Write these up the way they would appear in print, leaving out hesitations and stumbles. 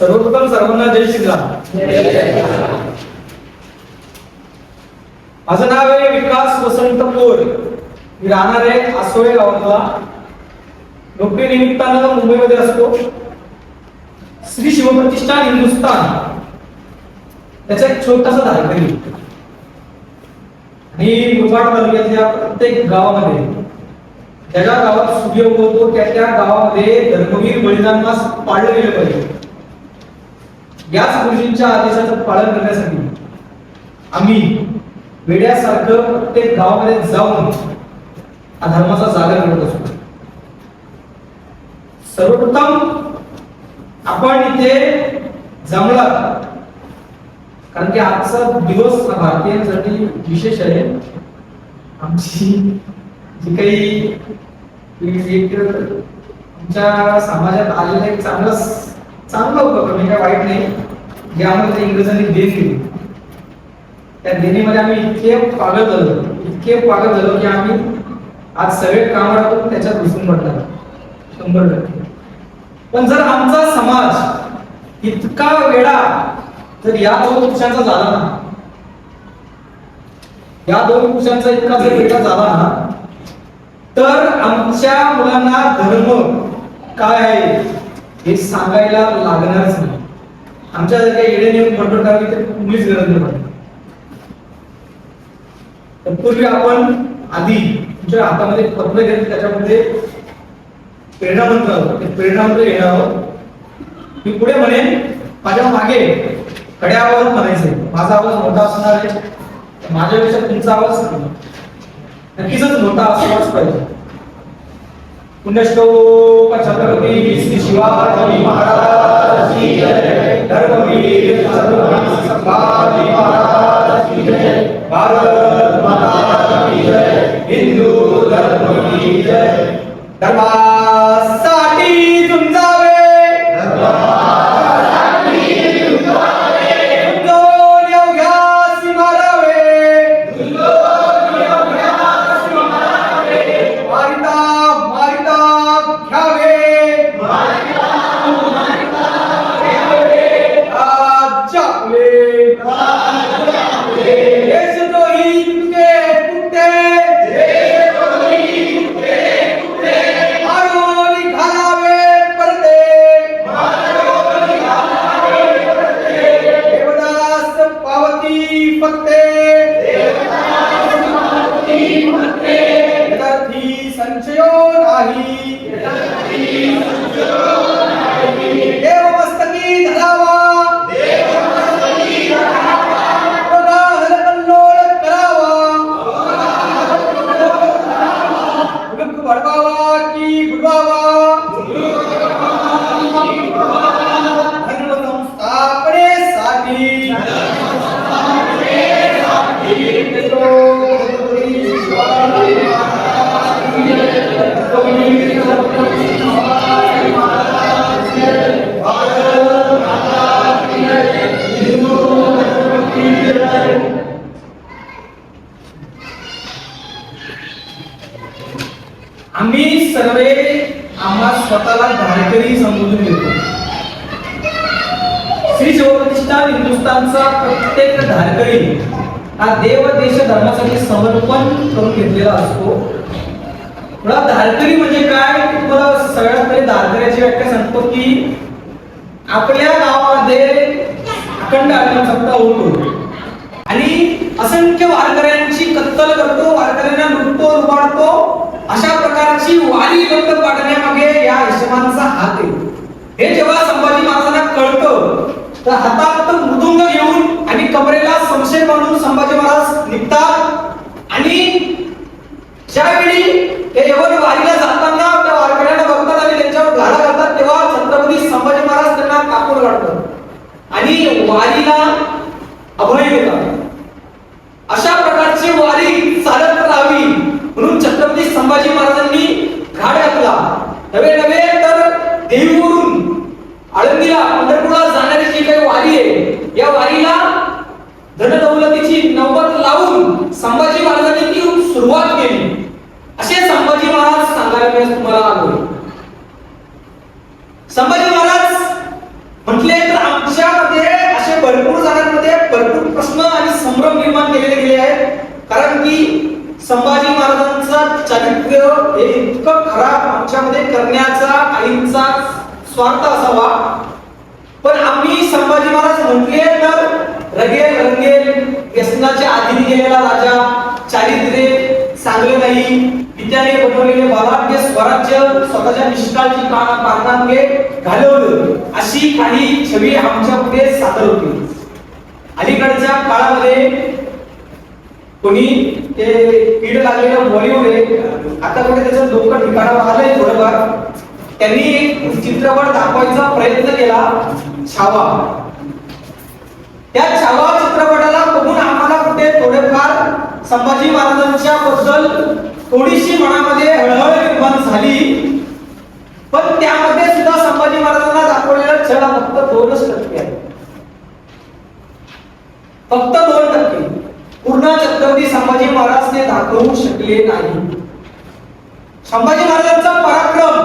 सर्वप्रथम सर्वांना जय श्रीराम. माझं नाव आहे विकास वसंत पोर. मी राहणार आहे आसोळे गावातला. नोकरी निमित्तानं मुंबईमध्ये असतो. श्री शिवप्रतिष्ठान हिंदुस्थान त्याचा एक छोटासा धारकरी आणि मुरबाड तालुक्यातल्या प्रत्येक गावामध्ये ज्या गावात सूर्य उगवतो त्या गावामध्ये धर्मवीर बलिदान पाळलं गेलं पाहिजे. याच गुरुजींच्या आदेशाचं पालन करण्यासाठी आम्ही वेड्यासारखं प्रत्येक गावामध्ये जाऊन हा धर्माचा जागर करत असतो. सर्वप्रथम आपण इथे जमला कारण की आजचा दिवस हा भारतीयांसाठी विशेष आहे. आमची जी काही आमच्या समाजात आलेला एक चांगला उपक्रम, काय वाईट नाही, जे आम्हाला इंग्रजांनी देण दिली. त्या देणीमध्ये आम्ही इतके पागल झालो की आम्ही आज सगळे काम करून त्याच्यात घुसून पडणार 100%. पण जर आमचा समाज इतका वेडा जर या 2 पुरुषांचा झाला ना, या 2 पुरुषांचा इतका जर वेडा झाला ना, तर आमच्या मुलांना धर्म काय आहे हे सांगायला लागणारच नाही. आमच्या जर काही येडे नेऊन कंट्रोल करावी तर कुठलीच गरज नाही. तत्पूर्वी आपण आधी तुमच्या हातामध्ये पत्र घेतलं, त्याच्यामध्ये प्रेरणा मंत्र, ते प्रेरणा मंत्र घेणार आहोत. मी पुढे म्हणेन, माझ्या मागे खड्या आवाजात म्हणायचंय. माझा आवाज मोठा असणार आहे, माझ्यापेक्षा तुमचा आवाज नक्कीच मोठा असलाच पाहिजे. पुण्यश्लोक छत्रपती श्री शिवाजी महाराज की जय. धर्मवीर छत्रपती संभाजी महाराज की जय. भारत माता की जय. हिंदू धर्म की जय. धर्मासाठी झुंजावे, आम्ही सर्वे आम्हा स्वतःला धारकरी संबोधून घेतो. श्री शिवप्रतिष्ठान हिंदुस्थानचा प्रत्येक धारकरी हा देव देश धर्मासाठी समर्पण करून घेतलेला असतो. मुळात धारकरी म्हणजे काय, तुम्हाला सगळ्यात पहिले धारकऱ्याची व्याख्या सांगतो की आपल्या गावामध्ये अखंड आगमन सप्ताह होतो आणि असंख्य वारकऱ्यांची कत्तल करतो, वारकऱ्यांना लुटतो, लुबाडतो. अशा प्रकारची वारी बंद पाडण्यामागे या यशमानचा हात आहे. हे जेव्हा संभाजी महाराजांना कळतं तर हातात मृदुंग घेऊन आणि कमरेला समशेर बांधून संभाजी महाराज निघतात आणि ज्यावेळी हे यवन वारीला जाताना त्या वारकऱ्यांना बघतात आणि त्यांच्यावर घाला घालतात, तेव्हा छत्रपती संभाजी महाराज त्यांना कापूर काढतात आणि वारीला अभय देतात. अशा प्रकारची वारी चालत राहावी म्हणून छत्रपती संभाजी महाराजांनी घाट घातला. नवे नवे तर देवीवरून आळंदीला पंढरपूरला जाणारी जी काही वारी आहे, या वारीला धनदौलतीची नौबत लावून संभाजी महाराजांनी ती सुरुवात केली. असे संभाजी महाराज सांगायला मी तुम्हाला आलोय. संभाजी महाराज म्हटले तर भरपूर प्रश्न आणि संभ्रम निर्माण केलेले गेले आहेत. कारण की संभाजी महाराजांचा चारित्र्य हे इतकं खराब आमच्यामध्ये करण्याचा काहींचा स्वार्थ असावा. पण आम्ही संभाजी महाराज म्हटले तर रगेल रंगेल व्यसनाच्या आधीन गेलेला राजा, चारित्र्य चांगले नाही, पित्याने बनवलेले बलाढ्य स्वराज्य स्वतःच्या निष्काळजी कारणांमुळे घालवलं, अशी काही छवी आमच्या पुढे सादर होती. अलीकडच्या काळामध्ये कोणी ते कीड लागलेलं बॉलिवूड आहे, आता कुठे त्याचं डोकं ठिकाणावर आलंय थोडंफार. त्यांनी एक चित्रपट दाखवायचा प्रयत्न केला, छावा. त्या छावा चित्रपटाला बघून आम्हाला कुठे थोडेफार संभाजी महाराजांच्या बद्दल थोडीशी मनामध्ये हळहळ निर्माण झाली. पण त्यामध्ये सुद्धा संभाजी महाराजांना दाखवलेला छळ फक्त 2% आहे, फक्त 2%. पूर्ण छत्रपती संभाजी महाराज ते दाखवू शकले नाही. संभाजी महाराजांचा पराक्रम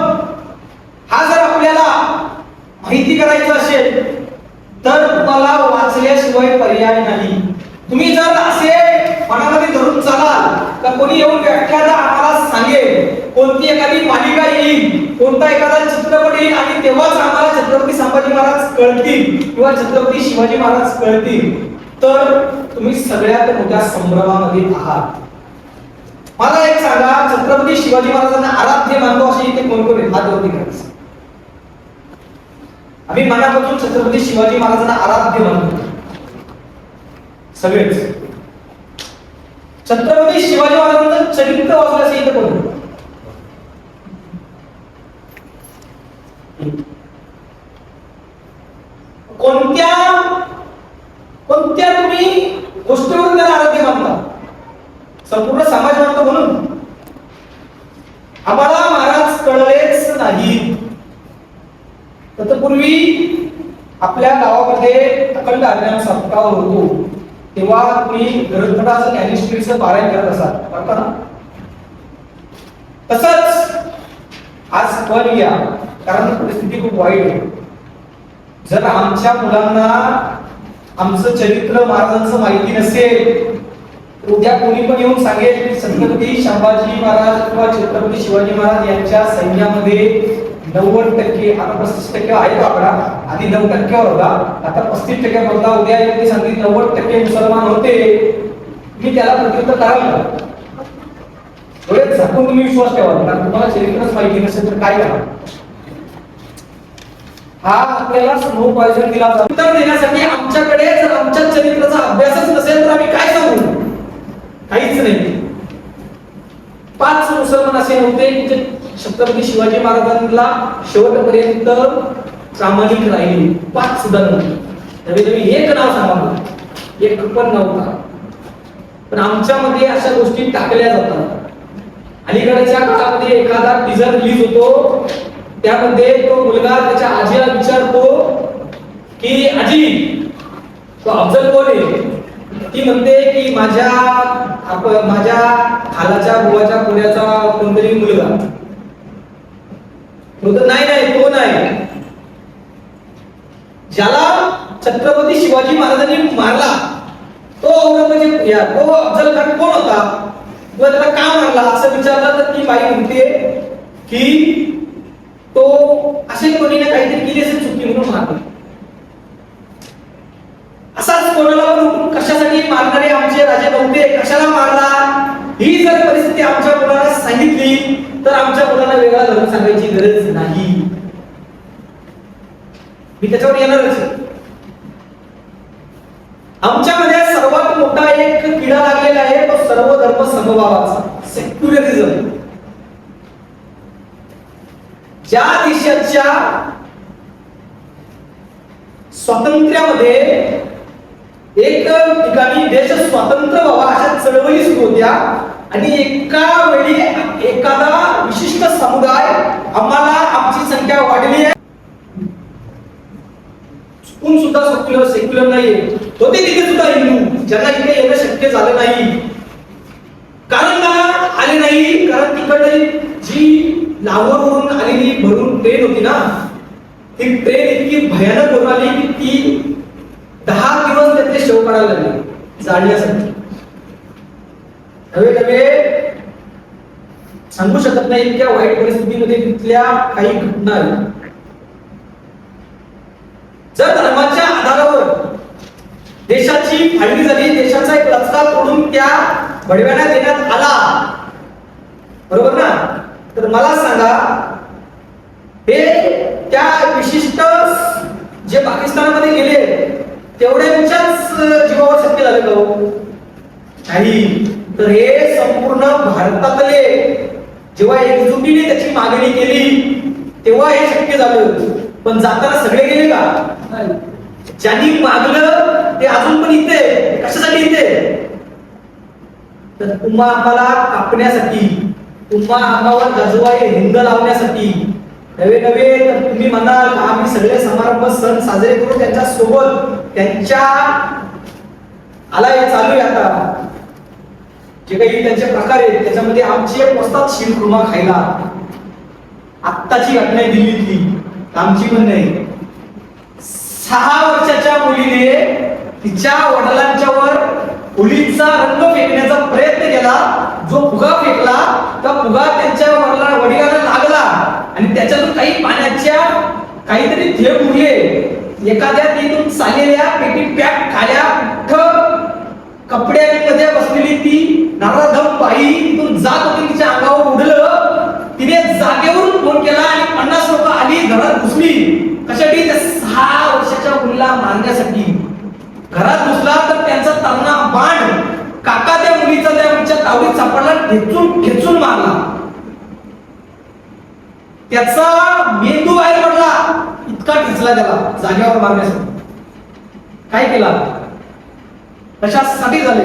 हा जर आपल्याला माहिती करायचा असेल तर तुम्हाला वाचल्याशिवाय पर्याय नाही. तुम्ही जर असे मनामध्ये धरून चालाल तर कोणी येऊन व्याख्याता आम्हाला सांगेल, कोणती एखादी मालिका येईल, कोणता एखादा चित्रपट येईल आणि तेव्हाच आम्हाला छत्रपती संभाजी महाराज कळतील किंवा छत्रपती शिवाजी महाराज कळतील, तर तुम्ही सगळ्यात मोठ्या संभ्रमामध्ये आहात. मला एक सांगा, छत्रपती शिवाजी महाराजांना आराध्य मानतो असे इथे कोण कोण हात वरती करायचं. आम्ही मनापासून छत्रपती शिवाजी महाराजांना आराध्य मानतो सगळेच. छत्रपती शिवाजी महाराजांचं चरित्र वाचलं असे इथे कोण? कोणत्या तुम्ही गोष्टीवरून त्याला आराध्य मानता? संपूर्ण समाज मानतो म्हणून? आम्हाला महाराज कळलेच नाही. तत्पूर्वी आपल्या गावामध्ये अखंड हरिनाम सप्ताह होतो, तेव्हा तुम्ही ग्रंथाचं ज्ञानेश्वरीचं पारायण करत असाल, बरोबर ना? तसंच आज पण घ्या, कारण परिस्थिती खूप वाईट आहे. जर आमच्या मुलांना आमचं चरित्र महाराजांचं माहिती नसेल, उद्या कोणी पण येऊन सांगेल की छत्रपती संभाजी महाराज किंवा छत्रपती शिवाजी महाराज यांच्या सैन्यामध्ये 90%, आता 35% आहे तो आकडा, आधी 9% होता, आता 35% होता. उद्या येऊन सांगतील 90% मुसलमान होते, मी त्याला प्रत्युत्तर कराल का? डोळ्यात झाकून तुम्ही विश्वास ठेवा, कारण तुम्हाला चरित्रच माहिती नसेल तर काय करा. हा आपल्याला स्नो पॉइझन दिला जातो. उत्तर देण्यासाठी आमच्याकडे जर आमच्या चरित्राचा अभ्यासच नसेल तर आम्ही काय सांगू? काहीच नाही. 5 मुसलमान असे नव्हते की जे छत्रपती शिवाजी महाराजांना शेवटपर्यंत प्रामाणिक राहिले. 5 सुद्धा नव्हते. तुम्ही एक नाव सांगा, एक पण नव्हता. पण आमच्यामध्ये अशा गोष्टी टाकल्या जातात. अलीकडच्या काळामध्ये एखादा टीजर रिलीज होतो, त्यामध्ये तो मुलगा त्याच्या आजीला विचारतो की आजी तो अफजल कोण आहे? ती म्हणते की माझ्या खालाच्या बुवाच्या कोण्याचा कोणतरी मुलगा. नाही तो नाही. ज्याला छत्रपती शिवाजी महाराजांनी मारला तो औरंगजेब, तो अफजल खान कोण होता किंवा त्याला का मारला असं विचारलं तर ती बाई म्हणते की तो असे कोणी ना काहीतरी केली असेल चुकी म्हणून मारला. असाच कोणाला पण कशासाठी मारणारे आमचे राजे नव्हते, कशाला मारला, ही जर परिस्थिती आमच्या मुलांना सांगितली तर आमच्या मुलांना वेगळा धर्म सांगायची गरज नाही. मी त्याच्यावर येणारच. आमच्यामध्ये सर्वात मोठा एक किडा लागलेला आहे, तो सर्व धर्म समभावाचा, सेक्युलरिझम. ज्या देशाच्या स्वातंत्र्यामध्ये एक ठिकाणी देश स्वतंत्र व्हावा अशा चळवळी सुरू होत्या आणि एका वेळी एखादा विशिष्ट समुदाय आम्हाला आमची संख्या वाढली आहे, चुकून सुद्धा सेक्युलर नाहीये, होते तिथे सुद्धा हिंदू, ज्यांना इथे येणं शक्य झालं नाही. कारण का आले नाही? कारण तिकडे जी लाहोरवरून आलेली भरून ट्रेन होती ना, ती ट्रेन इतकी भयानक होऊन आली की ती 10 दिवस त्यातले पडायला लागले जाळण्यासाठी. नवे नवे सांगू शकत नाही इतक्या वाईट परिस्थितीमध्ये तिथल्या काही घटना आहेत. जर धर्माच्या आधारावर देशाची फाळणी झाली, देशाचा एक रस्ता तोडून त्या बडव्याला देण्यात आला, बरोबर ना, तर मला सांगा हे त्या विशिष्ट जे पाकिस्तानमध्ये गेले तेवढ्यांच्याच जीवावर शक्य झालं का हो? नाही. तर हे संपूर्ण भारतातले जेव्हा एकजुटीने त्याची मागणी केली तेव्हा हे शक्य झालं. पण जाताना सगळे गेले का? ज्यांनी मागलं ते अजून पण इथे कशासाठी इथे? तर तुम्हा आम्हाला कापण्यासाठी, तुम्हा आम्हावर गजवाई हिंद लावण्यासाठी. नवे नवे तर तुम्ही म्हणाल आम्ही सगळे समारंभ सण साजरे करू त्यांच्या सोबत, त्यांच्या आला हे चालू आहे आता जे काही त्यांचे प्रकार आहेत त्याच्यामध्ये आमचे पोचतात शिरखुर्मा खायला. आत्ताची घटना आहे दिल्लीतली, आमची पण नाही. 6 वर्षाच्या मुलीने तिच्या वडिलांच्यावर होळीचा रंग फेकण्याचा प्रयत्न केला. जो फुगा फेकला त्या फुगा त्यांच्या वडिलांना लागला आणि त्याच्यातून काही पाण्याच्या काहीतरी थेंब उरले. एखाद्या तिथून चाललेल्या पेटी पॅक खाल्या कपड्यांमध्ये बसलेली ती नराधम बाई तिथून जात होती, तिच्या अंगावर उडलं. तिने जागेवरून फोन केला आणि 50 लोक आली, घरात घुसली. कशासाठी? त्या 6 वर्षाच्या मुलीला मारण्यासाठी. घरात घुसला तर त्यांचा तरणा बाण काका त्या मुलीचा त्या तावडीत सापडला, खेचून खेचून मारला. त्याचा मेंदू बाहेर पडला, इतका ठेचला त्याला जागेवर मारण्यासाठी. काय केला? कशासाठी झाले?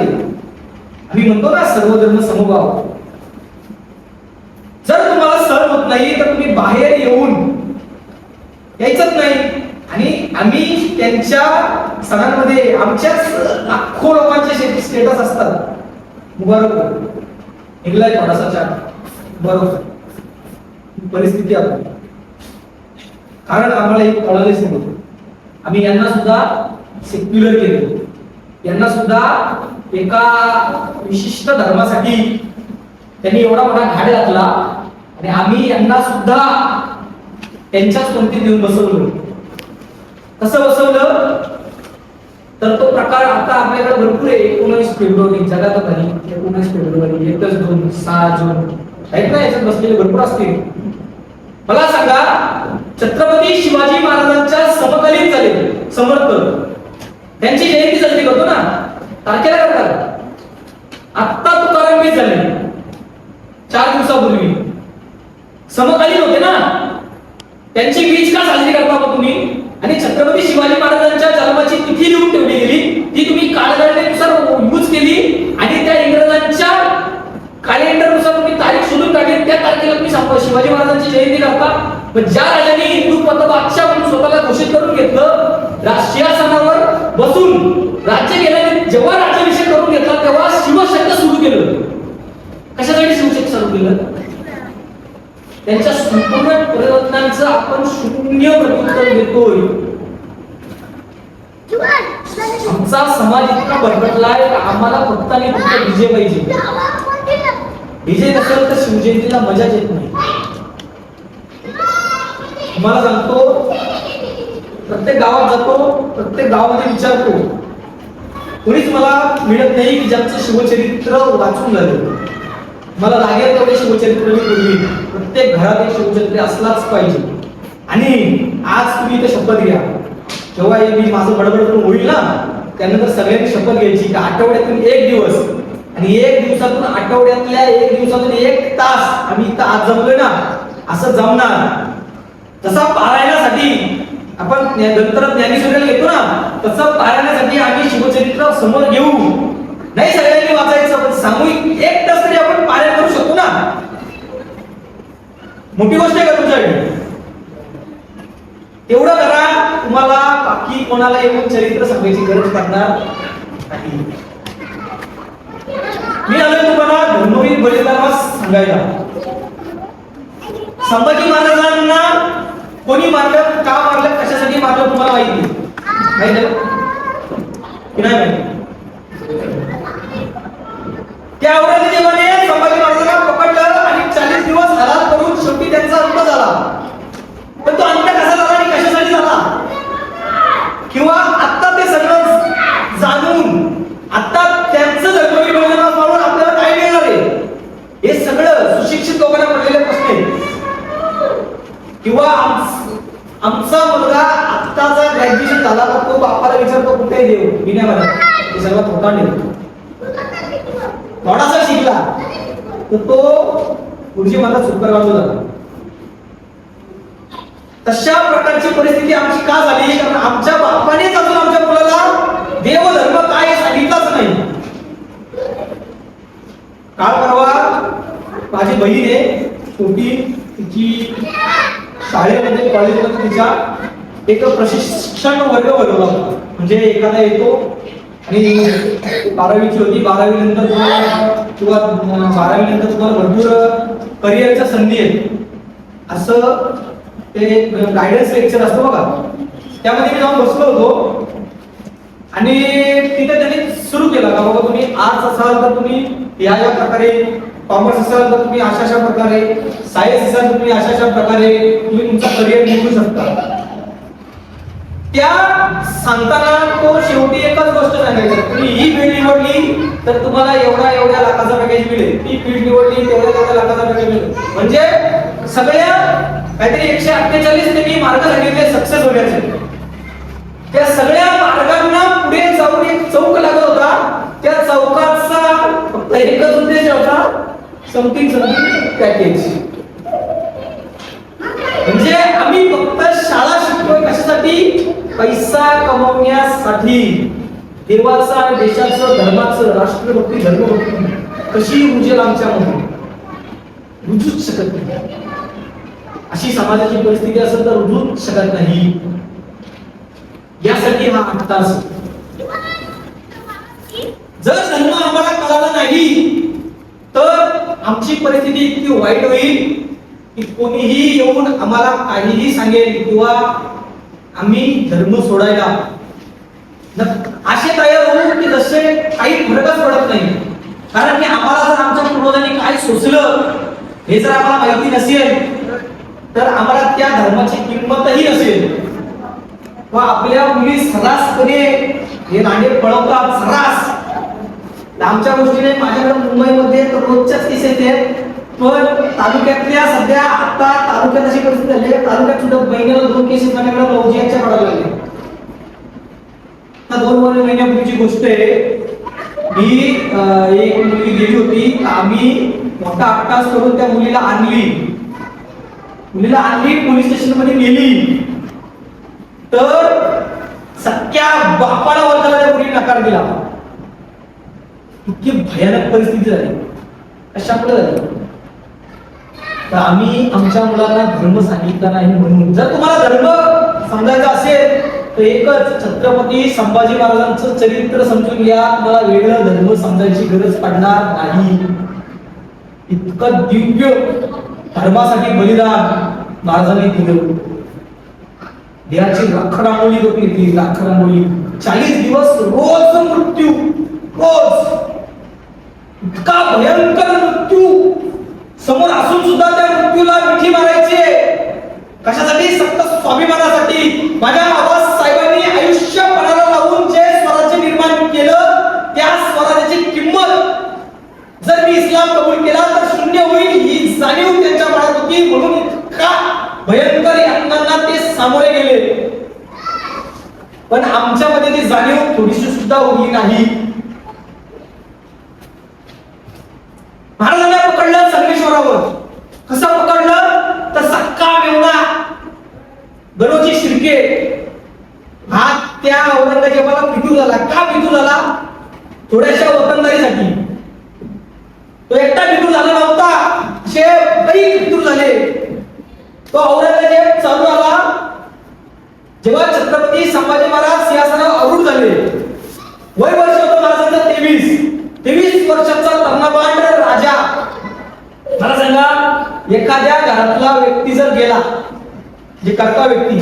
आम्ही म्हणतो ना सर्वधर्म समभाव. जर तुम्हाला सहन होत नाही तर तुम्ही बाहेर येऊन यायचंच नाही. आणि आम्ही त्यांच्या सणांमध्ये आमच्याच लाखो लोकांचे स्टेटस असतात. मुबारक निघलाय थोडासा चार, बरोबर परिस्थिती आपण, कारण आम्हाला एक कळालेच नव्हतं. आम्ही यांना सुद्धा सेक्युलर केलं, यांना सुद्धा एका विशिष्ट धर्मासाठी त्यांनी एवढा मोठा घाट घातला आणि आम्ही यांना सुद्धा त्यांच्याच पंक्तीत घेऊन बसवलं. कसं बसवलं? तर तो प्रकार आता आपल्याकडे भरपूर आहे. 19 फेब्रुवारी जगात झाली, 19 फेब्रुवारी, 1 जून, 6 जून आहेत ना, याच्यात बसलेले भरपूर असतील. मला सांगा, छत्रपती शिवाजी महाराजांच्या समकालीन झाले समर्थ, त्यांची जयंती साजरी करतो ना, तारखेला करतात. आत्ता तुकाराम बीज झाले 4 दिवसापूर्वी, समकालीन होते ना, त्यांची बीज का साजरी करता मग तुम्ही? आणि छत्रपती शिवाजी महाराजांच्या जन्माची तिथी लिहून ठेवली गेली, ती तुम्ही कालगणनेनुसार यूज केली आणि त्या इंग्रजांच्या कॅलेंडरनुसार तुम्ही तारीख शोधून काढली. त्या तारखेला तुम्ही शिवाजी महाराजांची जयंती करता. पण ज्या राजांनी हिंदुत्व बादशाह म्हणून स्वतःला घोषित करून घेतलं, सिंहासनावर बसून राज्य केल्याने जेव्हा राज्याभिषेक करून घेतला तेव्हा शिवशब्द सुरू केलं. कशासाठी शिवशब्द सुरू केलं? त्यांच्या संपूर्ण प्रयत्नांचं आपण शून्य प्रत्युत्तर देतोय. आमचा समाज इतका भरकटलाय की आम्हाला फक्त आणि फक्त डीजे पाहिजे. डीजे नसेल तर शिवजयंतीला मजाच येत नाही. तुम्हाला सांगतो, प्रत्येक गावात जातो, प्रत्येक गावामध्ये विचारतो, कोणीच मला मिळत नाही की ज्यांचं शिवचरित्र वाचून झालं. मला लागेल तेवढे शिवचरित्र मी बोलली. प्रत्येक घरात एक शिवचरित्र असलाच पाहिजे. आणि आज तुम्ही इथे शपथ घ्या, जेव्हा मी माझं बडबड करून होईल ना, त्यानंतर सगळ्यांनी शपथ घ्यायची की आठवड्यातून 1 दिवस आणि 1 दिवसातून आठवड्यातल्या 1 दिवसातून 1 तास आम्ही इथं आज जमलोय ना, असं जमणार. जसा पारायणासाठी आपण नंतर ज्ञानेश्वरीला घेतो ना, तसं पारायणासाठी आम्ही शिवचरित्र समोर घेऊ. नाही सगळ्यांनी वाचायचं, पण सामूहिक 1 तास तरी आपण पारायण करू शकतो ना. मोठी गोष्ट आहे का तुमच्याकडे? तेवढं करा. तुम्हाला बाकी कोणाला येऊन चरित्र सांगायची गरज पडणार नाही. मी आलोय तुम्हाला धर्मवीर बलिदान सांगायला. संभाजी महाराजांना कोणी मारलं, का मारलं, कशासाठी मारलं तुम्हाला माहिती आहे की नाही माहिती? तुमचा मुलगा आत्ताचा ग्रॅज्युएशन झाला तर तो बापाला विचारतो कुठे देऊ विण्यामध्ये हे सगळं थोटांडे थोडासा शिकला तर तो पुढची मला सुपरवायझर झाला. तशा प्रकारची परिस्थिती आमची का झाली कारण आमच्या बापानेच अजून आमच्या मुलाला देवधर्म काय सांगितलंच नाही. काल परवा माझी बहीण आहे छोटी तिची शाळेमध्ये कॉलेजमध्ये तिच्या एक प्रशिक्षण वर्ग भरवला होता. म्हणजे एखादा येतो आणि 12वीची होती 12वी नंतर किंवा 12वी नंतर तुम्हाला भरपूर करिअरच्या संधी आहेत असं ते गायडन्स लेक्चर असतं बघा. त्यामध्ये मी जाऊन बसलो होतो आणि तिथे त्यांनी सुरू केलं का बाबा तुम्ही आर्ट्स असाल तर तुम्ही या प्रकारे, कॉमर्स असाल तर तुम्ही अशा प्रकारे, सायन्स असाल तर तुम्ही अशा प्रकारे तुम्ही तुमचा करिअर निवडू शकता. त्या सांगताना तो शेवटी एकच गोष्ट सांगायची तुम्ही ही फील्ड निवडली तर तुम्हाला एवढ्या लाखाचा पॅकेज मिळेल, ती फील्ड निवडली तेवढ्या लाखाचा पॅकेज मिळेल. म्हणजे सगळ्या काहीतरी 148 त्यांनी मार्ग सांगितले सक्सेस होण्याचे. त्या सगळ्या मार्गांना पुढे जाऊन एक चौक लागत होता. त्या चौकाचा फक्त एकच उद्देश होता समथिंग पॅकेज. म्हणजे आम्ही फक्त शाळा शिकतोय कशासाठी? पैसा कमवण्यासाठी. देवाचा आणि देशाचं धर्माचं राष्ट्रभक्ती धर्मभक्ती कशी रुजेल आमच्यामध्ये? रुजूच शकत नाही. अशी समाजाची परिस्थिती असेल तर रुजूच शकत नाही. यासाठी हा 8 तास. जर धर्म आम्हाला कळाला नाही तर आमची परिस्थिती इतकी वाईट होईल की कोणीही येऊन आम्हाला काहीही सांगेल किंवा आम्ही धर्म सोडायला असे तयार होऊ की जसे काही फरकच पडत नाही. कारण की आम्हाला जर आमच्या पूर्वजांनी काय सोसलं हे जर आम्हाला माहिती नसेल तर आम्हाला त्या धर्माची किंमतही नसेल. व आपल्या मुली सर्रासपणे हे लांडे पळवतात सर्रास. आमच्या गोष्टीने माझ्याकडे मुंबईमध्ये रोजच्याच केसेस आहेत. पण तालुक्यातल्या सध्या आता तालुक्यात अशी परिस्थिती झाली आहे तालुक्यात सुद्धा महिन्याला 2 केसेस माझ्याकडे लवजियांच्या पडायला लागले. 2 महिन्यापूर्वीची गोष्ट आहे. ही एक मुलगी गेली होती. आम्ही मोठा अट्टास करून त्या मुलीला आणली पोलीस स्टेशन मध्ये नेली तर सख्या बापाला वर्गाला त्या मुलीने नकार दिला. इतकी भयानक परिस्थिती झाली. अशाकडे झाली. तर आम्ही आमच्या मुलांना धर्म सांगितला नाही म्हणून. जर तुम्हाला धर्म समजायचा असेल तर एकच छत्रपती संभाजी महाराजांचं चरित्र समजून घ्या. तुम्हाला वेगळं धर्म समजायची गरज पडणार नाही. इतकं दिव्य धर्मासाठी बलिदान महाराजांनी दिलं. देहाची राखरांगोळी करून घेतली. राखरांगोळी 40 दिवस रोज मृत्यू रोज. इतका भयंकर मृत्यू समोर असून सुद्धा त्या मृत्यूला मिठी मारायचे. कशासाठी? सक्त स्वाभिमानासाठी. माझ्या बाबासाहेबांनी आयुष्य पणाला लावून जे स्वराज्य निर्माण केलं त्या स्वराज्याची किंमत जर मी इस्लाम कबूल केला तर शून्य होईल ही जाणीव त्यांच्या मनात होती. म्हणून इतका भयंकर यातनांना ते सामोरे गेले. पण आमच्यामध्ये ती जाणीव थोडीशी सुद्धा उरली नाही. महाराजांना पकडलं संगमेश्वरावर. कसं पकडलं तर सक्का मेवणा गणोजी शिर्के हा त्या औरंगजेबाला पितू झाला. का पितू झाला? थोड्याशा वतनदारीसाठी. तो एकटा पितू झाला नव्हता. असे काही पितू झाले. तो औरंगजेब चालू आला जेव्हा छत्रपती संभाजी महाराज सिंहासनावर आरूढ झाले. वय वर्ष होतं महाराजांचं 23 वर्षाचा तरुणाबांड राजा. मला सांगा एखाद्या घरातला व्यक्ती जर गेला जे करता व्यक्ती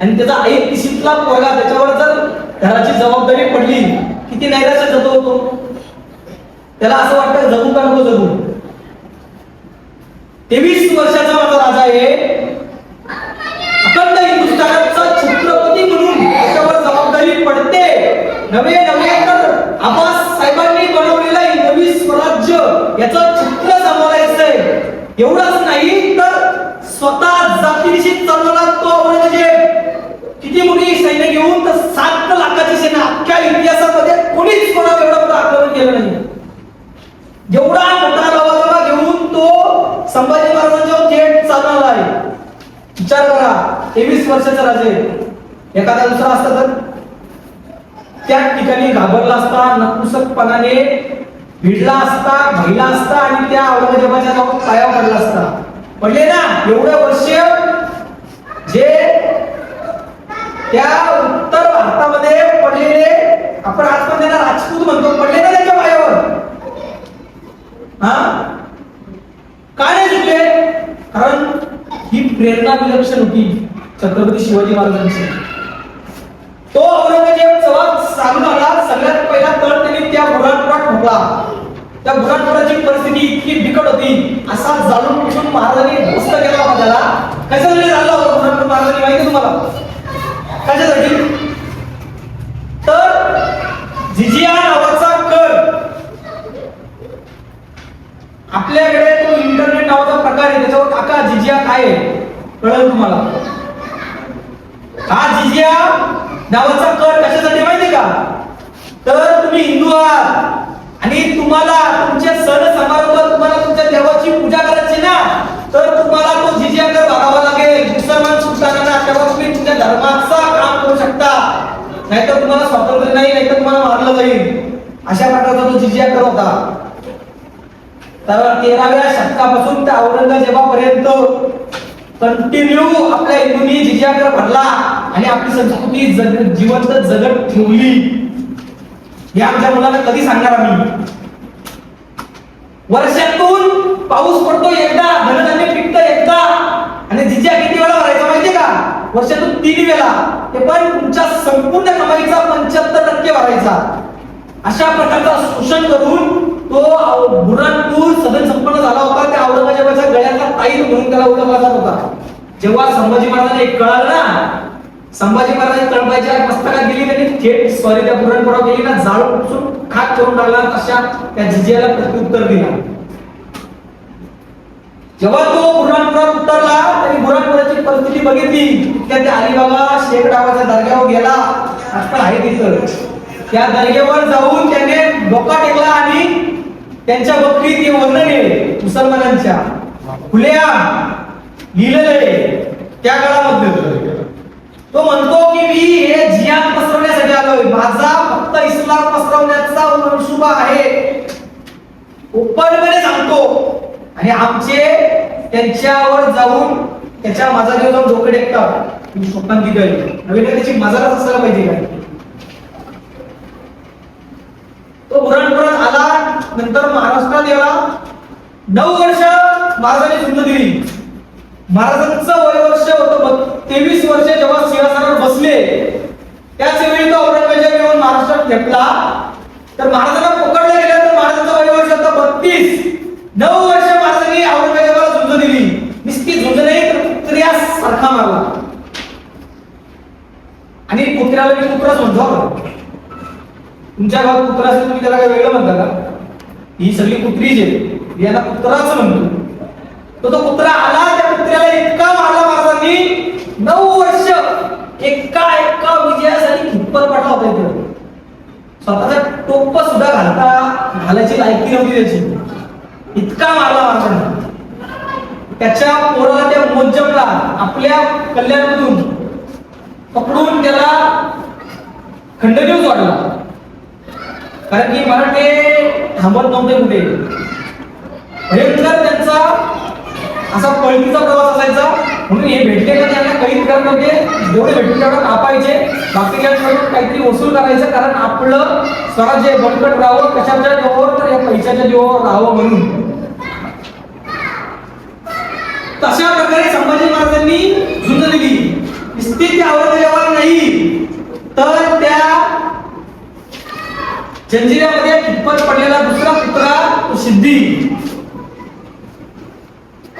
आणि त्याचा आई तिशीतला पोरगा त्याच्यावर जर घराची जबाबदारी पडली किती नैराश्य जातो होतो. त्याला असं वाटतं जगू का नको जगू. 23 वर्षाचा माझा राजा आहे. अखंड हिंदुस्थानाचा छत्रपती म्हणून त्याच्यावर जबाबदारी पडते. नवे तर आबासाहेबांनी बनवलेलं हे नवी स्वराज्य याचं चित्र सांभाळायचंय. एवढंच नाही तर स्वतः जातीनिशी चालवला तो औरंगजेब. 23 वर्षाचा राजे, एखादा दुसरा असता तर त्या ठिकाणी घाबरला असता, नपुसकपणाने भिडला असता, भयला असता आणि त्या औरंगजेबाच्या नावात पायावर पडला असता. पडले ना एवढे वर्ष जे त्या उत्तर भारतामध्ये पडलेले, आपण आज पण त्यांना राजपूत म्हणतो, पडले ना त्यांच्या पायावर. हा का नाही झुकले? कारण ही प्रेरणा विलक्षण होती छत्रपती शिवाजी महाराजांची. तो औरंगजेब जेव्हा चालू झाला, सगळ्यात पहिला तळ त्यांनी त्या बुऱ्हाणपुरात ठोकला. त्या बुऱ्हाणपुराची परिस्थिती इतकी बिकट होती, असा जाणून बुजून महाराजांनी ध्वस्त केला होता त्याला. कशासाठी झाला होता बुऱ्हाणपूर महाराजांनी माहिती तुम्हाला? कशासाठी? तर जिजिया नावाचा कर, आपल्याकडे तो इंटरनेट नावाचा प्रकार आहे, त्याच्यावर टाका जिजिया काय आहे, कळेल तुम्हाला. हा जिजिया नावाचा कर कशासाठी माहिती का? तर तुम्ही हिंदू आहात आणि तुम्हाला तुमचे सण समारंभ, तुम्हाला तुमच्या देवाची पूजा करायची ना, तर तुम्हाला तो जिजिया कर भरावा लागेल. मुसलमान सुलतानांना तेव्हा तुम्ही तुमच्या धर्माचा काम करू शकता, नाहीतर तुम्हाला स्वातंत्र्य नाही, नाहीतर तुम्हाला मारलं जाईल. अशा प्रकारचा तो जिजिया कर होता. तर 13व्या शतकापासून त्या औरंगजेबापर्यंत कंटिन्यू आपल्या हिंदूंनी जिजिया कर भरला आणि आपली संस्कृती जिवंत जगत ठेवली. हे आमच्या मुलांना कधी सांगणार आम्ही? वर्षातून पाऊस पडतो एकदा, धनधान्य पिकतं एकदा, आणि जिजिया किती वेळा भरायचा माहितीये का? वर्षातून 3 वेळा. ते पण तुमच्या संपूर्ण कमाईचा 75% भरायचा. अशा प्रकारचा शोषण करून तो बुऱ्हाणपूर सदन संपन्न झाला होता. त्या औरंगजेबाच्या गळ्यातला ताईत म्हणून त्याला ओळखला जात होता. जेव्हा संभाजी महाराजांना एक कळालं ना, संभाजी महाराजांनी तळपायच्या मस्तकात गेली, त्यांनी थेट सॉरी त्या बुऱ्हाणपुरावर गेली ना, जाळून पुसून खाक करून टाकला. तशा त्या जिजियाला प्रत्युत्तर दिला. जेव्हा तो बुऱ्हाणपुरात उतरला, त्यांनी बुऱ्हाणपुराची परिस्थिती बघितली. त्या अलिबाबा शेख नावाच्या दर्ग्यावर गेला, आजकाल आहे तिथं. त्या दर्ग्यावर जाऊन त्याने डोका टेकला आणि त्यांच्या बकरीत हे वर्णन आहे मुसलमानांच्या खुल्या लिहिलेलं त्या काळामध्ये. तो म्हणतो की मी हे जिहाद पसरवण्यासाठी आलोय, माझा फक्त इस्लाम पसरवण्याचा मनसुबा आहे, ओपनपणे सांगतो. आणि आमचे त्यांच्यावर जाऊन त्याच्या मजारीवर जाऊन डोके टेकतात. स्वप्नात दिलं नवीन त्याची मजारच असायला पाहिजे काय? तो बुऱ्हाणपुरात आला, नंतर महाराष्ट्रात गेला. 9 वर्ष महाराजांनी झुंज दिली. महाराजांचं वय वर्ष होतं 23 वर्ष. जेव्हा सिंहासनावर बसले त्याच वेळी तो औरंगजेब येऊन महाराष्ट्रात घेतला. तर महाराजांना पकडले गेले, तर महाराजांचं वय वर्ष होतं 32. 9 वर्ष महाराजांनी औरंगजेबाला झुंज दिली. नुसती झुंज नाही तर कुत्र्या सारखा मारला. आणि कुत्र्याला मी कुत्राच म्हणतो. तुमच्या गावात कुत्रा असेल तुम्ही त्याला काय वेगळं म्हणता का? ही सगळी कुत्रीच आहे, याला कुत्राच म्हणतो. तो कुत्रा आला, त्या कुत्र्याला इतका मारला महाराजांनी. 9 वर्ष एका विजयासाठी खिप्पत पाठला होता. इथे स्वतःचा टोप सुद्धा घालायची लायकी नव्हती त्याची, इतका मारला महाराजांनी. त्याच्या पोराला त्या मोज्जमला आपल्या कल्याणातून पकडून त्याला खंडणीवर सोडला. कारण की मराठे थांबत नव्हते कुठे. भयंकर त्यांचा असा पळकीचा प्रवास असायचा. म्हणून हे भेटले का त्यांना कैद करत नव्हते, जेवढे भेटले तेवढं कापायचे, बाकीच्यांकडून काहीतरी वसूल करायचं. कारण आपलं स्वराज्य बळकट राहावं, कशाच्या जीवावर तर या पैशाच्या जीवावर राहावं म्हणून. तशा प्रकारे संभाजी महाराजांनी झुंज दिली. स्थिती औरंगजेबाला नाही तर त्या जंजिऱ्यामध्ये खिप्पत पडलेला दुसरा पुत्रा तो सिद्धी,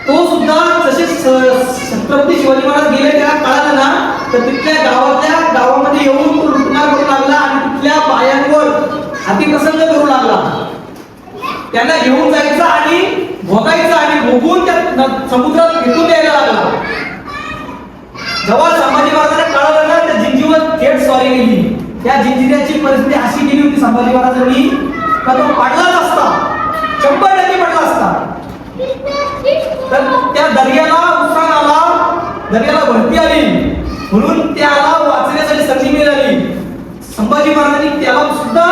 तो सुद्धा जसे छत्रपती शिवाजी महाराज गेले त्याला कळालं ना, तर तिथल्या गावामध्ये येऊन तो लुटमार करू लागला आणि तिथल्या बायांवर अतिप्रसंग करू लागला. त्यांना घेऊन जायचं आणि भोगायचं आणि भोगून त्या समुद्रात फेकून द्यायला लागला. जेव्हा संभाजी महाराजांना कळालं ना, त्या जिंजीवर थेट स्वारी गेली. त्या जिंजिऱ्याची परिस्थिती अशी केली होती संभाजी महाराजांनी का तो पडलाच असता, 100% पडला असता. तर त्या दर्याला उत्साह आला, दर्याला भरती आली. म्हणून त्याला वाचण्यासाठी संधी मिळाली. संभाजी महाराजांनी त्याला सुद्धा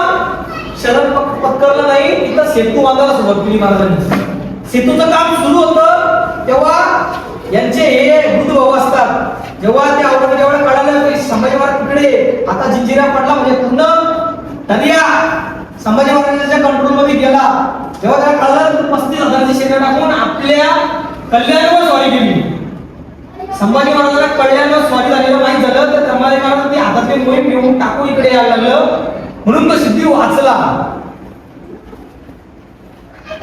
शरण पत्करलं नाही, तिथं सेतू बांधायला सुरुवात केली महाराजांनी. सेतूचं काम सुरू होतं तेव्हा यांचे हे वृद्ध भाऊ असतात, जेव्हा ते औरंगजेबाला कळालं की संभाजी महाराज तिकडे, आता जिंजिरा पडला म्हणजे पूर्ण दर्या संभाजी महाराजांच्या कंट्रोल मध्ये गेला, जेव्हा त्याला कळलं 35,000ची सैन्य टाकून आपल्या कल्याणावर स्वारी केली. संभाजी महाराजांना कल्याणावर स्वारी झालेलं माहीत झालं तर संभाजी महाराज ते हातातले मोहीम घेऊन टाकून इकडे यायला लागलं, म्हणून तो सिद्धी वाचला.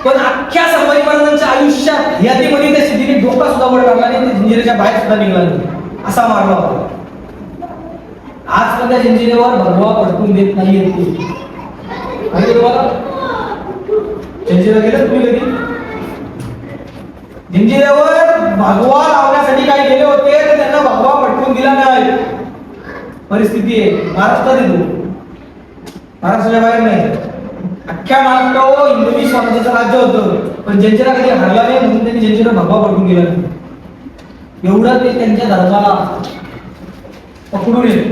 पण अख्ख्या संभाजी महाराजांच्या आयुष्यात यादीमध्ये त्या सिद्धीने डोका सुद्धा वर काढला नाही, ते जंजिरेच्या बाहेर सुद्धा निघाला नाही, असा मारला होता. आज पण त्या जंजिरेवर भगवा पडकून देत नाहीये ते. माहिती तुम्हाला जंजिरा गेलं तुम्ही कधी? जंजिरेवर भगवा लावण्यासाठी काय केले होते तर त्यांना भगवा पटकून दिला नाही. परिस्थिती आहे महाराष्ट्रात येतो, महाराष्ट्राच्या बाहेर नाही. अख्ख्या महाराष्ट्रावर इंग्रजी स्वराज्याचं राज्य होतं, पण जंजिरा कधी हरला नाही म्हणून त्यांनी जंजिरा भगवा पटकून दिला नाही. एवढं ते त्यांच्या धर्माला पकडून येत,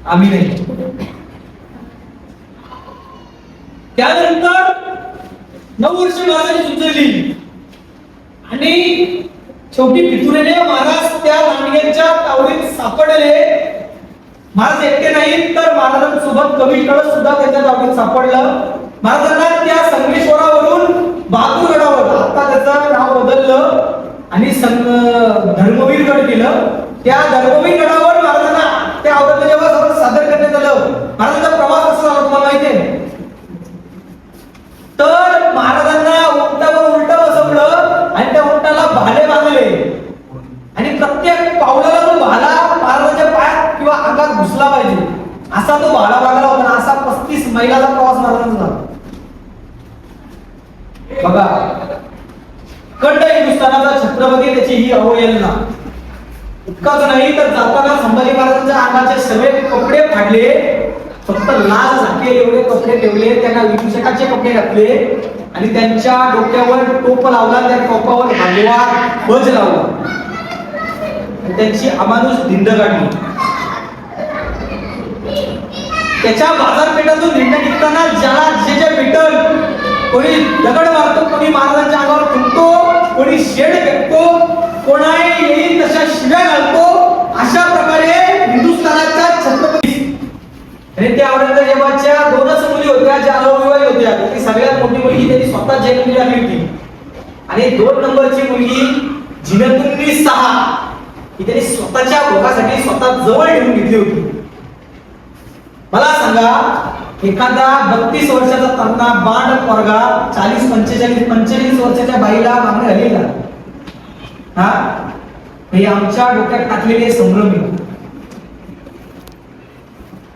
आम्ही नाही. त्यानंतर 9 वर्ष महाराजांनी सुचवली आणि शेवटी पितुरेने महाराज त्या लांडग्यांच्या तावडीत सापडले. महाराज एकटे नाहीत तर महाराजांसोबत कमिशनर सुद्धा त्यांच्या तावडीत सापडलं. महाराजांना त्या संगमेश्वरावरून बहादूरगडावर, आता त्याचं नाव बदललं आणि धर्मवीरगड केलं, त्या धर्मवीरगडावर महाराजांना त्या औरंगजेबासमोर सादर करण्यात आलं. महाराजांचा प्रवास कसा झाला तुम्हाला माहिती आहे? तर महाराजांना उंटावर उलट बसवलं आणि त्या उंटाला भाले बांधले आणि प्रत्येक पावलाला तो भाला महाराजांच्या पायात किंवा अंगात घुसला पाहिजे असा तो भाला बांधला होता. असा 35 मैलाचा प्रवास महाराजांचा झाला. बघा, खंड हिंदुस्थानाचा छत्रपती त्याची ही अवहेलना. इतकाच नाही तर जाताना संभाजी महाराजांच्या अंगाचे सगळे कपडे फाडले, फक्त लाल झाकेल एवढे कपडे ठेवले, त्यांना विभूषकाचे कपडे घातले आणि त्यांच्या डोक्यावर टोप लावला, त्या टोपावर भगवा ध्वज लावला आणि त्यांची अमानुष धिंड काढली. त्याच्या बाजारपेठातून धिंड निघताना ज्याला जे भेटल, कोणी दगड मारतो, कोणी महाराजांच्या अंगावर थुंकतो, कोणी शेड फेकतो, कोणाही येईल तशा शिव्या घालतो. अशा प्रकारे हिंदुस्थानाच्या छत्रपती आणि त्या औरंगजेबाच्या 2च मुली होत्या ज्या अविवाहित होत्या. ती सगळ्यात मोठी मुलगी त्यांनी स्वतः जन्मली आली होती आणि 2 नंबरची मुलगी जिनतुन्निसा ही त्यांनी स्वतःच्या भोगासाठी स्वतः जवळ ठेवून घेतली होती. मला सांगा, एखादा 32 वर्षाचा तरुणा बांड पोरगा 40-45 वर्षाच्या बाईला मागणी झाली का? हा, हे आमच्या डोक्यात टाकलेले संभ्रम.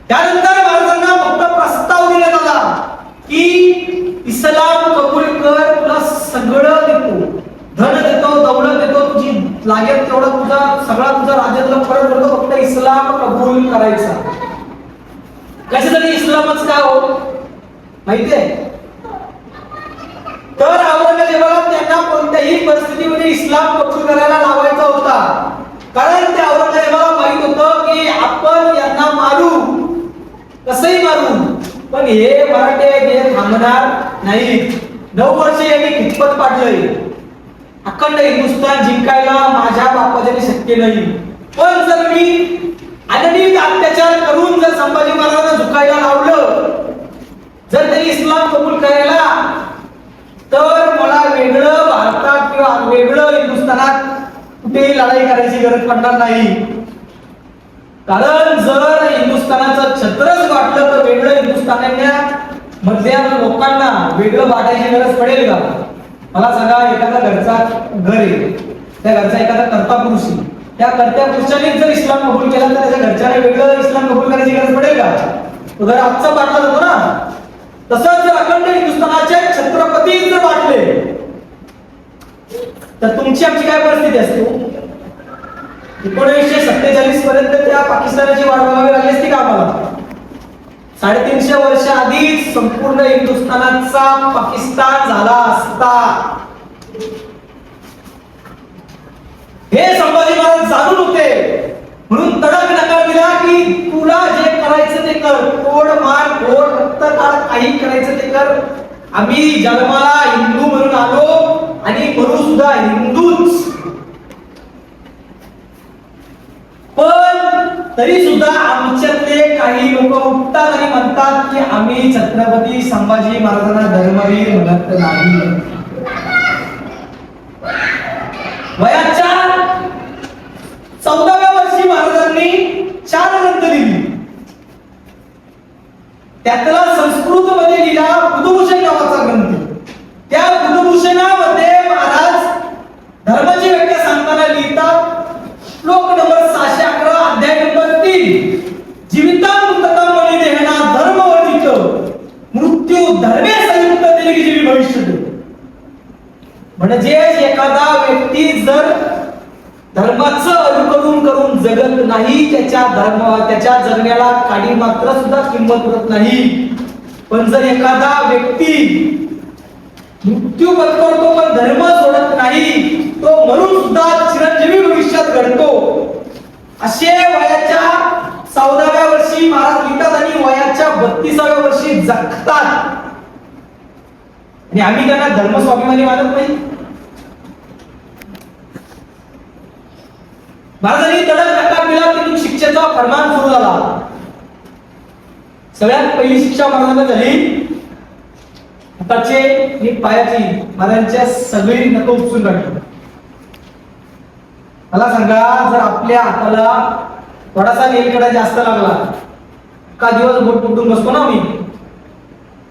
त्यानंतर महाराजांना फक्त प्रस्ताव दिला झाला की इस्लाम कबूल कर, तुला सगळं देतो, धन देतो, दौलत देतो, तुझी लागेल तेवढा तुझा सगळा तुझा राज्यातला फरक करतो, फक्त इस्लाम कबूल करायचा. कशासाठी इस्लामच का हो माहितीये? तर औरंगजेबाला त्यांना कोणत्याही परिस्थितीमध्ये इस्लाम कबूल करायला लावायचा होता, कारण त्या औरंगजेबाला माहित होतं की आपण यांना मारू, कसंही मारू, पण हे मराठे हे थांबणार नाही. 9 वर्ष यांनी खितपत पाडलंय. अखंड हिंदुस्थान जिंकायला माझ्या बापाच्याने शक्य नाही, पण जर मी अनन्वित अत्याचार करून जर संभाजी महाराजांना झुकायला लावलं, जर त्यांनी इस्लाम कबूल करायला, तर मला वेगळं भारतात किंवा वेगळं हिंदुस्थानात कुठेही लढाई करायची गरज पडणार नाही. कारण जर हिंदुस्थानाचं छत्रच वाटलं तर वेगळं हिंदुस्थानाच्या मधल्या लोकांना वेगळं वाटायची गरज पडेल का? मला सांगा, एखादा घरचा घर आहे, त्या घरचा एखादा कर्ता पुरुष आहे, त्या कर्त्या पुरुषाने जर इस्लाम कबूल केला तर त्याच्या घरच्याने वेगळं इस्लाम कबूल करायची गरज पडेल का? तो घर आजचा वाटला जातो ना. तसंच जर अखंड हिंदुस्थानाचे छत्रपती जर वाटले तर तुमची आमची काय परिस्थिती असते? 1947 पर्यंत त्या पाकिस्तानाची वाट बघावी लागली असती का आम्हाला? 350 वर्ष आधीच संपूर्ण हिंदुस्थानाचा पाकिस्तान झाला असता. हे संभाजी महाराज जाणून होते, म्हणून तडक नकार दिला की तुला जे करायचं ते कर, तोड मार फोड रक्त काढ, काही करायचं ते कर. आम्ही जन्माला हिंदू म्हणून आलो आणि मरू सुद्धा हिंदूच. पण तरी सुद्धा आमच्यातले काही लोक उठतात आणि म्हणतात की आम्ही छत्रपती संभाजी महाराजांना धर्मवीर म्हणत नाही. वयाच्या 14व्या वर्षी महाराजांनी 4 ग्रंथ लिहिली. त्यातला संस्कृत मध्ये लिहिला बुधभूषण नावाचा ग्रंथ. त्या बुधभूषणामध्ये महाराज धर्माची व्याख्या सांगताना लिहितात, श्लोक नंबर 611, अध्याय नंबर 3, जीवितामृतता मनी देहना धर्म वर्जित मृत्यू धर्मे संयुक्त देगी जीवी भविष्य. म्हणजे एखादा व्यक्ती जर धर्माचं अनुकरण करून जगत नाही, त्याच्या जगण्याला काडी मात्र सुद्धा किंमत उरत नाही. पण जर एखादा व्यक्ती मृत्यू पत्करतो पण धर्म सोडत नाही, तो मरून सुद्धा चिरंजीवी भविष्यात घडतो. असे वयाच्या 14व्या वर्षी महाराज लिहितात आणि वयाच्या 32व्या वर्षी जगतात. आणि आम्ही त्यांना धर्मस्वाभिमानी मानत नाही. महाराजांनी तडक नकार दिला की शिक्षेचा फरमान सुरू झाला. सगळ्यात पहिली शिक्षा महाराजांना झाली हाताचे आणि पायाची. महाराजांच्या सगळी नख उपसून काढली. मला सांगा, जर आपल्या हाताला थोडासा नेलकडा जास्त लागला का दिवस बोट तुटून बसतो ना मी,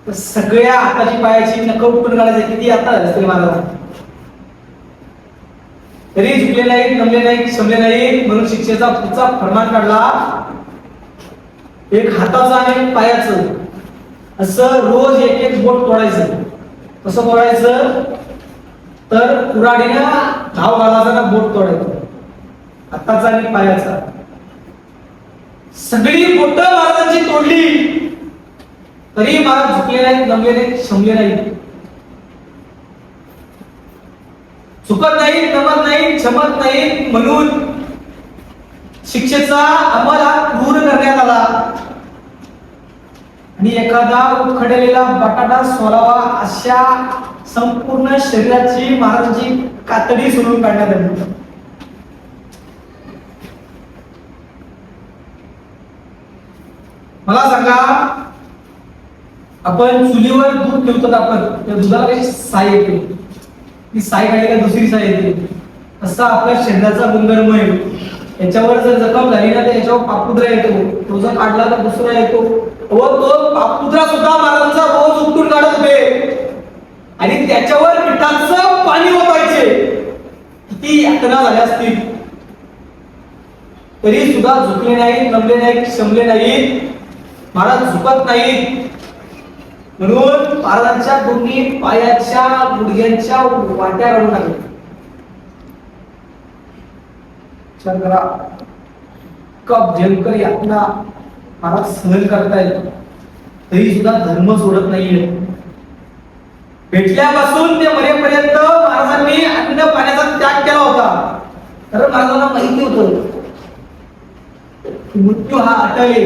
तर सगळ्या हाताची पायाची नख उपटून काढायचे. किती आता असते महाराज, तरी झुकले नाहीत, नमले नाहीत, शमले नाहीत. म्हणून शिक्षेचा पुढचा फरमान काढला, एक हाताचा आणि एक पायाचं असं रोज एक एक बोट तोडायचं. कसं तोडायचं तर कुऱ्हाडीनं घाव घालायचा, बोट तोडायचं हाताचा आणि पायाचा. सगळी बोट महाराजांची तोडली, तरी महाराज झुकले नाहीत, नमले नाहीत, शमले नाहीत. चुकत नाहीत, नमत नाहीत, क्षमत नाहीत. म्हणून शिक्षेचा अंमल हा क्रूर करण्यात आला आणि एखादा उखडलेला बटाटा सोलावा अशा संपूर्ण शरीराची महाराजांची कातडी सोडून काढण्यात आली. मला सांगा, आपण चुलीवर दूध ठेवतो, आपण त्या दुधाला कशी साय येते, ती साय काढली का दुसरी साय येते. असा आपल्या शरीराचा गुणधर्म आहे. याच्यावर जर जखम झाली ना तर याच्यावर पापुद्रा येतो, तो जर काढला तर दुसरा येतो. व तो पापुद्रा सुद्धा महाराजांचा रोज उपटून काढत होते आणि त्याच्यावर पिठाचं पाणी ओतायचे. किती यातना झाल्या असतील, तरी सुद्धा झुकले नाहीत, नमले नाहीत, शमले नाहीत. महाराज झुकत नाहीत. म्हणून महाराजांच्या दोन्ही पायाच्या गुडघ्यांच्या वाट्या काढून टाकल्या. कप भयंकर यातना महाराज सहन करतायत, तरी सुद्धा धर्म सोडत नाहीये. भेटल्यापासून ते मरेपर्यंत महाराजांनी अन्न पाण्याचा त्याग केला होता. तर महाराजांना माहिती होतं मृत्यू हा अटले.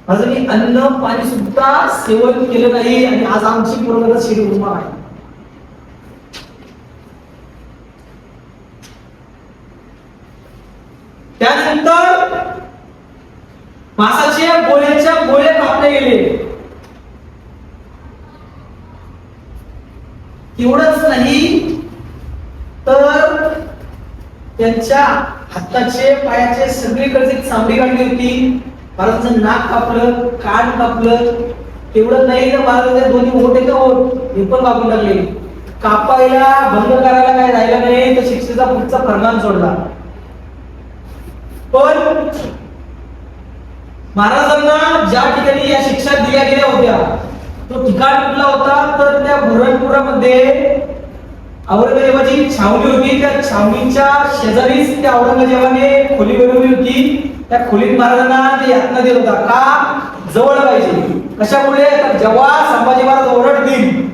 महाराजांनी अन्न पाणी सुद्धा सेवन केलं नाही आणि आज आमची पूर्ण शरीर उर्मा आहे. त्यानंतर मासाच्या गोळ्याच्या गोळे कापले गेले. एवढंच नाही तर त्यांच्या हाताचे पायाचे सगळीकडे चामडी काढली होती. महाराजांचं नाक कापलं, कान कापलं. एवढं नाही तर महाराजांचे दोन्ही ओठ हे पण कापून टाकले. कापायला भंग करायला काय राहिलं नाही तर शिक्षेचा पुढचा फरमान सोडला. पण महाराजांना ज्या ठिकाणी या शिक्षा दिल्या गेल्या होत्या तो ठिकाण कुठला होता तर त्या बुरहानपुरामध्ये औरंगजेबाची छावणी होती. त्या छावणीच्या शेजारीच त्या औरंगजेबाने खोली बनवली होती. त्या खोलीत महाराजांना ते यातना देत होता का जवळ पाहिजे. कशामुळे तर जेव्हा संभाजी महाराज ओरडतील,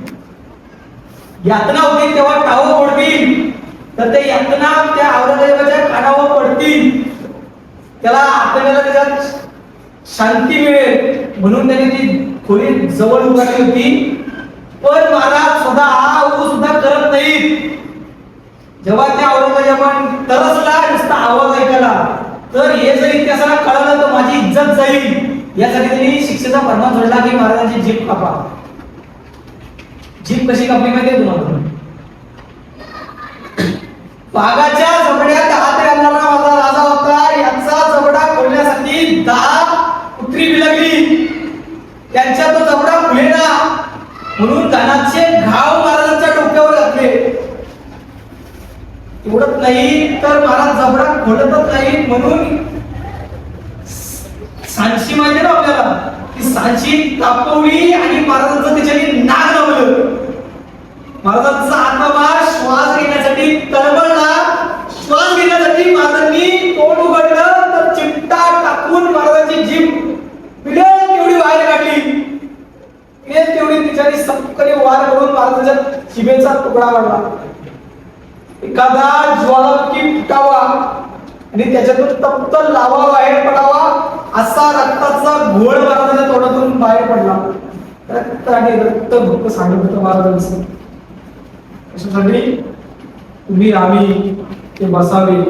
यातना होती तेव्हा टाव पडतील, तर ते यातना त्या औरंगजेबाच्या कानावर पडतील. त्याला आपल्याला त्याच्यात शांती मिळेल म्हणून त्याने ती खोली जवळ उभारली होती. पण महाराज स्वतः हा ऊस सुद्धा करत नाहीत. जेव्हा त्या औरंगजेबान तरसला नुसता आवाज ऐकायला, तर हे जर इतिहासाला कळलं तर माझी इज्जत जाईल, यासाठी त्यांनी शिक्षेचा फर्मान सोडला की महाराजांची जीभ कापा. जीभ कशी कापली माहितीये तुम्हाला? वाघाच्या जबड्यात हात घालणारा माझा राजा होता, याचा जबडा खोलण्यासाठी 10 कुत्री बिलगली. त्यांच्या तो जबडा खुलेना म्हणून कानाचे घाव महाराजांच्या डोक्यावर घातले. एवढंच नाही तर महाराज जबडा खोलतच नाही म्हणून सांची माहिती ना आपल्याला, ती सांची कापवली आणि महाराजांचं त्याच्याने नाक लावलं. महाराजांचा आत्मा श्वास घेण्यासाठी तळमळला. श्वास घेण्यासाठी महाराजांनी तोंड उघडलं तर चिमटा टाकून महाराजांची जीभ पिळेल तेवढी बाहेर काढली. पिळेल तेवढी तिच्याने सपकने वार करून महाराजांच्या जिभेचा तुकडा काढला. एखादा ज्वालामुखी फुटावा आणि त्याच्यातून तप्त लावा बाहेर पडावा असा रक्ताचा घोळ महाराजांच्या तोंडातून बाहेर पडला. रक्त आणि रक्त भक्त सांगत होतं महाराजांचं. अशासाठी तुम्ही आम्ही ते बसावे,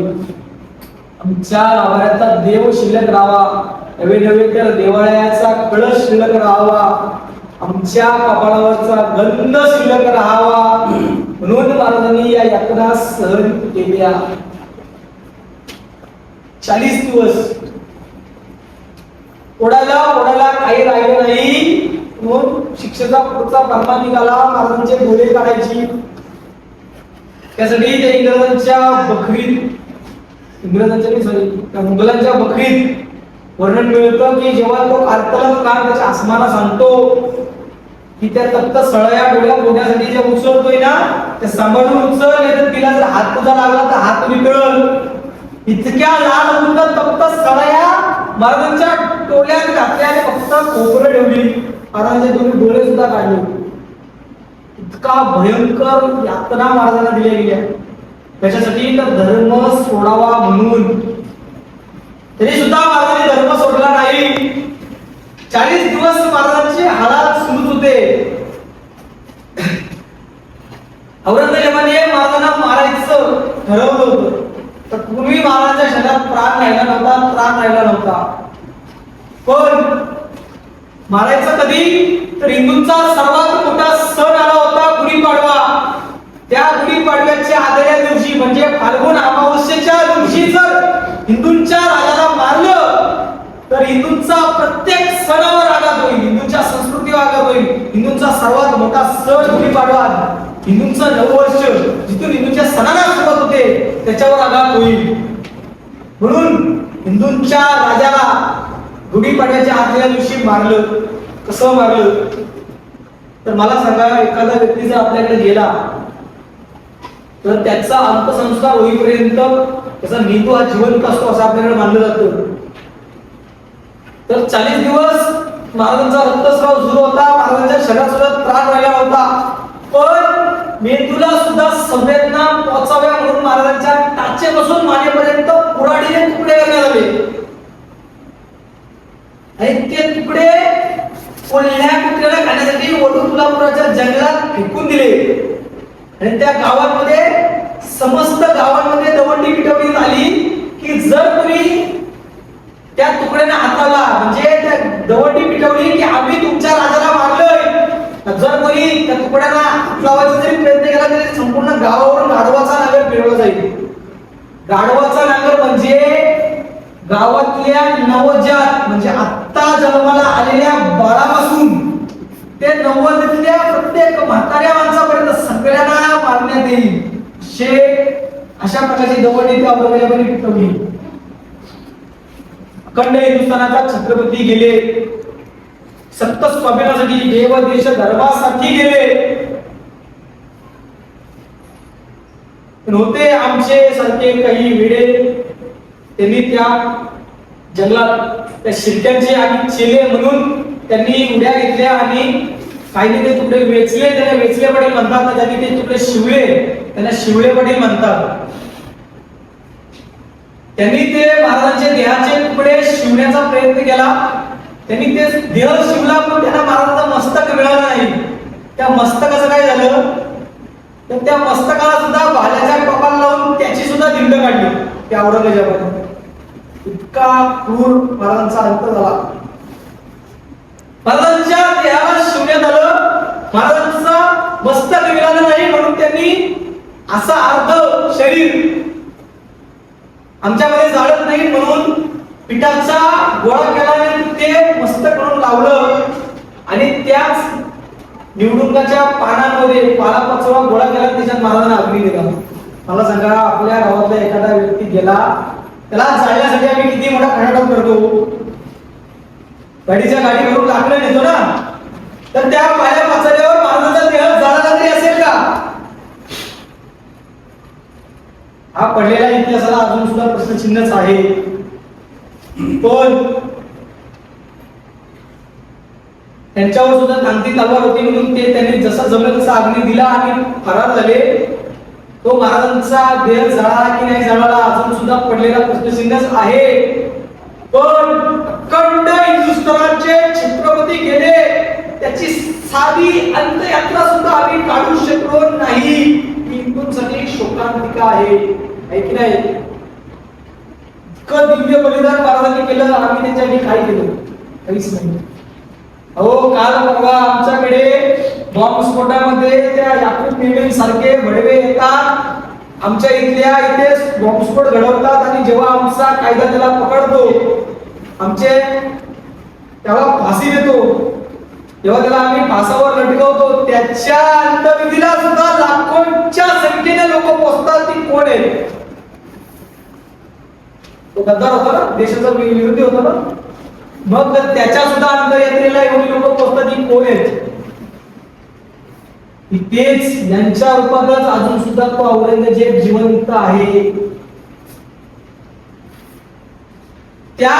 आमच्या गावाचा देव शिल्लक राहावा, नवे नवे तर देवालयाचा कळस शिल्लक राहावा, आमच्या कपाळावरचा गंध शिल्लक राहावा म्हणून महाराजांनी या यातना सहन केल्या. 40 दिवस ओढायला काही राहिलं नाही म्हणून शिक्षेचा पुढचा फर्मान निघाला. महाराजांचे डोळे काढायची. त्यासाठी त्या मुघलांच्या बकरीत वर्णन मिळतं की जेव्हा तो कारतलकार त्याच्या आसमाना सांगतो की त्या तप्त सळया डोळ्यात होण्यासाठी जे उचलतोय ना ते सांभाळून उचल, नाही तर तिला जर हात तुझा लागला तर हात वितळल. इतक्या लाल होऊन तप्त सळया महाराजांच्या डोळ्यात घातल्या आणि फक्त खोबरं ठेवली. महाराजांचे दोन्ही डोळे सुद्धा काढले. इतका भयंकर यातना महाराजांना दिल्या गेल्या. त्याच्यासाठी तर धर्म सोडावा म्हणून तरी सुद्धा महाराजांनी धर्म सोडला नाही. 40 दिवस महाराजांचे हालात सुरूच होते. औरंगजेबाने महाराजांना मारायचं ठरवलं होतं, तर पूर्वी महाराजांच्या शरीरात प्राण राहिला नव्हता. पण मारायचं कधी? तर हिंदूंचा सर्वात मोठा सण आला होता गुढीपाडवा. त्या गुढीपाडव्याच्या आदल्या दिवशी म्हणजे फाल्गुन अमावस्येच्या दिवशी जर हिंदूंच्या राजाला मारलं तर हिंदूंचा प्रत्येक सणावर आघात होईल, हिंदूंच्या संस्कृतीवर आघात होईल. हिंदूंचा सर्वात मोठा सण गुढीपाडवा, हिंदूंचं नववर्ष जिथून हिंदूंच्या सणाला सुरुवात होते त्याच्यावर आघात होईल. म्हणून हिंदूंच्या राजाला गुढीपाडव्याच्या आदल्या दिवशी मारलं. कसं मारलं? तर मला सांगा, एखादा व्यक्ती जर आपल्याकडे गेला तर त्याचा अंत्यसंस्कार होईपर्यंत त्याचा मेंदू हा जिवंत असतो असं आपल्याकडे मानलं जातं. तर 40 दिवस महाराजांचा रक्तस्राव सुरू होता. महाराजांच्या शरीरात सुद्धा त्रास राहिला होता. पण मेंदूला सुद्धा संवेदना पोहोचाव्या म्हणून महाराजांच्या टाचेपासून मानेपर्यंत कुऱ्हाडीने तुकडे करण्यात आले. आणि ते तुकडे कोल्ह्या कुत्र्याला खाण्यासाठी वडूपुलापुराच्या जंगलात फेकून दिले. आणि त्या गावांमध्ये समस्त गावांमध्ये दवंडी पिटवण्यात आली की जर कोणी त्या तुकड्याने हाताला म्हणजे त्या दवंडी पिटवली की आम्ही तुमच्या राजाला मारलोय. जर कोणी त्या तुकड्याला हात लावायचा जरी प्रयत्न केला तरी संपूर्ण गावावरून गाढवाचा नांगर फिरवला जाईल. गाढवाचा नांगर म्हणजे गावातल्या नवजात म्हणजे आत्ता जन्माला आलेल्या बाळापासून ते 90तल्या प्रत्येक म्हाताऱ्या माणसापर्यंत सगळ्यांना मारण्यात येईल अशा प्रकारची दवंडी त्या औरंगजेबाने पिटवली. अखंड हिंदुस्थानाचा छत्रपती गेले. सत्य स्वाभिमानासाठी, देव देश धर्मासाठी गेले. होते आमचे सारखे काही वेडे, त्यांनी त्या जंगलात त्या शिर्क्यांचे आणि चेले म्हणून त्यांनी उड्या घेतल्या आणि काही ते तुकडे वेचले. त्याला वेचले पाटील म्हणतात. त्यांनी ते तुकडे शिवले, त्यांना शिवले पाटील म्हणतात. त्यांनी ते महाराजांचे देहाचे तुकडे शिवण्याचा प्रयत्न केला. त्यांनी ते देह शिवला, पण त्यांना महाराजांचा मस्तक मिळाला नाही. त्या मस्तकाचं काय झालं, तर त्या मस्तकाला सुद्धा भाल्याच्या टोकाला लावून त्याची सुद्धा धिंड काढली त्या औरंगजेबाने. इतका क्रूर महाराजांचा अंत झाला. महाराजांच्या देहाला शिवण्यात आलं, महाराजांचा मस्तक मिळालं नाही, म्हणून त्यांनी असा अर्ध शरीर आमच्यामध्ये जाळत नाही म्हणून पिठाचा गोळा केला आणि ते मस्तक म्हणून लावलं. आणि त्याच निवडुंगाच्या पानांमध्ये पालापाचोळा गोळा केला, त्याच्यात महाराजांना अग्नी दिला. मला सांगा, आपल्या गावातला एखादा व्यक्ती गेला, त्याला जाळण्यासाठी आम्ही किती मोठा खटाटोप करतो. गाडीच्या गाडी करून लाकडं नेतो ना, तर त्या पाया पाचोळ्यावर महाराजांचा देह जाळला तरी असेल का? हा पडलेला इतिहासाला अजून सुद्धा प्रश्नचिन्हच आहे. पण त्यांच्यावर सुद्धा क्रांती तलवार होती म्हणून ते त्यांनी जसा जमलं तसा अग्नी दिला आणि फरार झाले. तो महाराजांचा देह जळाला की नाही जळाला अजून सुद्धा पडलेला प्रश्नचिन्हच आहे. पण अखंड हिंदुस्थानाचे छत्रपती गेले, त्याची साधी अंत्ययात्रा सुद्धा आम्ही काढू शकलो नाही. हिंदूंसाठी शोकांतिका आहे की नाही? इतकं दिव्य बलिदान महाराजांनी केलं, आम्ही त्याच्यासाठी काय केलं? काहीच नाही. अहो, काल परवा आमच्याकडे बॉम्बस्फोटामध्ये त्या याकूब मेमन सारखे भडवे येतात, आमच्या इथल्या इथे बॉम्बस्फोट घडवतात आणि जेव्हा आमचा कायदा त्याला पकडतो, आमचे त्याला फाशी देतो, जेव्हा त्याला आम्ही फासावर लटकवतो, त्याच्या अंत्यविधीला सुद्धा लाखोंच्या संख्येने लोक पोहोचतात. ती कोण आहे? तो गद्दार होता ना, देशाचा विरोधी होता ना. मग त्याच्या सुद्धा अंत्ययात्रेला एवढी लोक पोहोचतात, ती कोण आहेत? तेच यांच्या रूपातच अजून सुद्धा तो औरंगजेब जिवंत आहे. त्या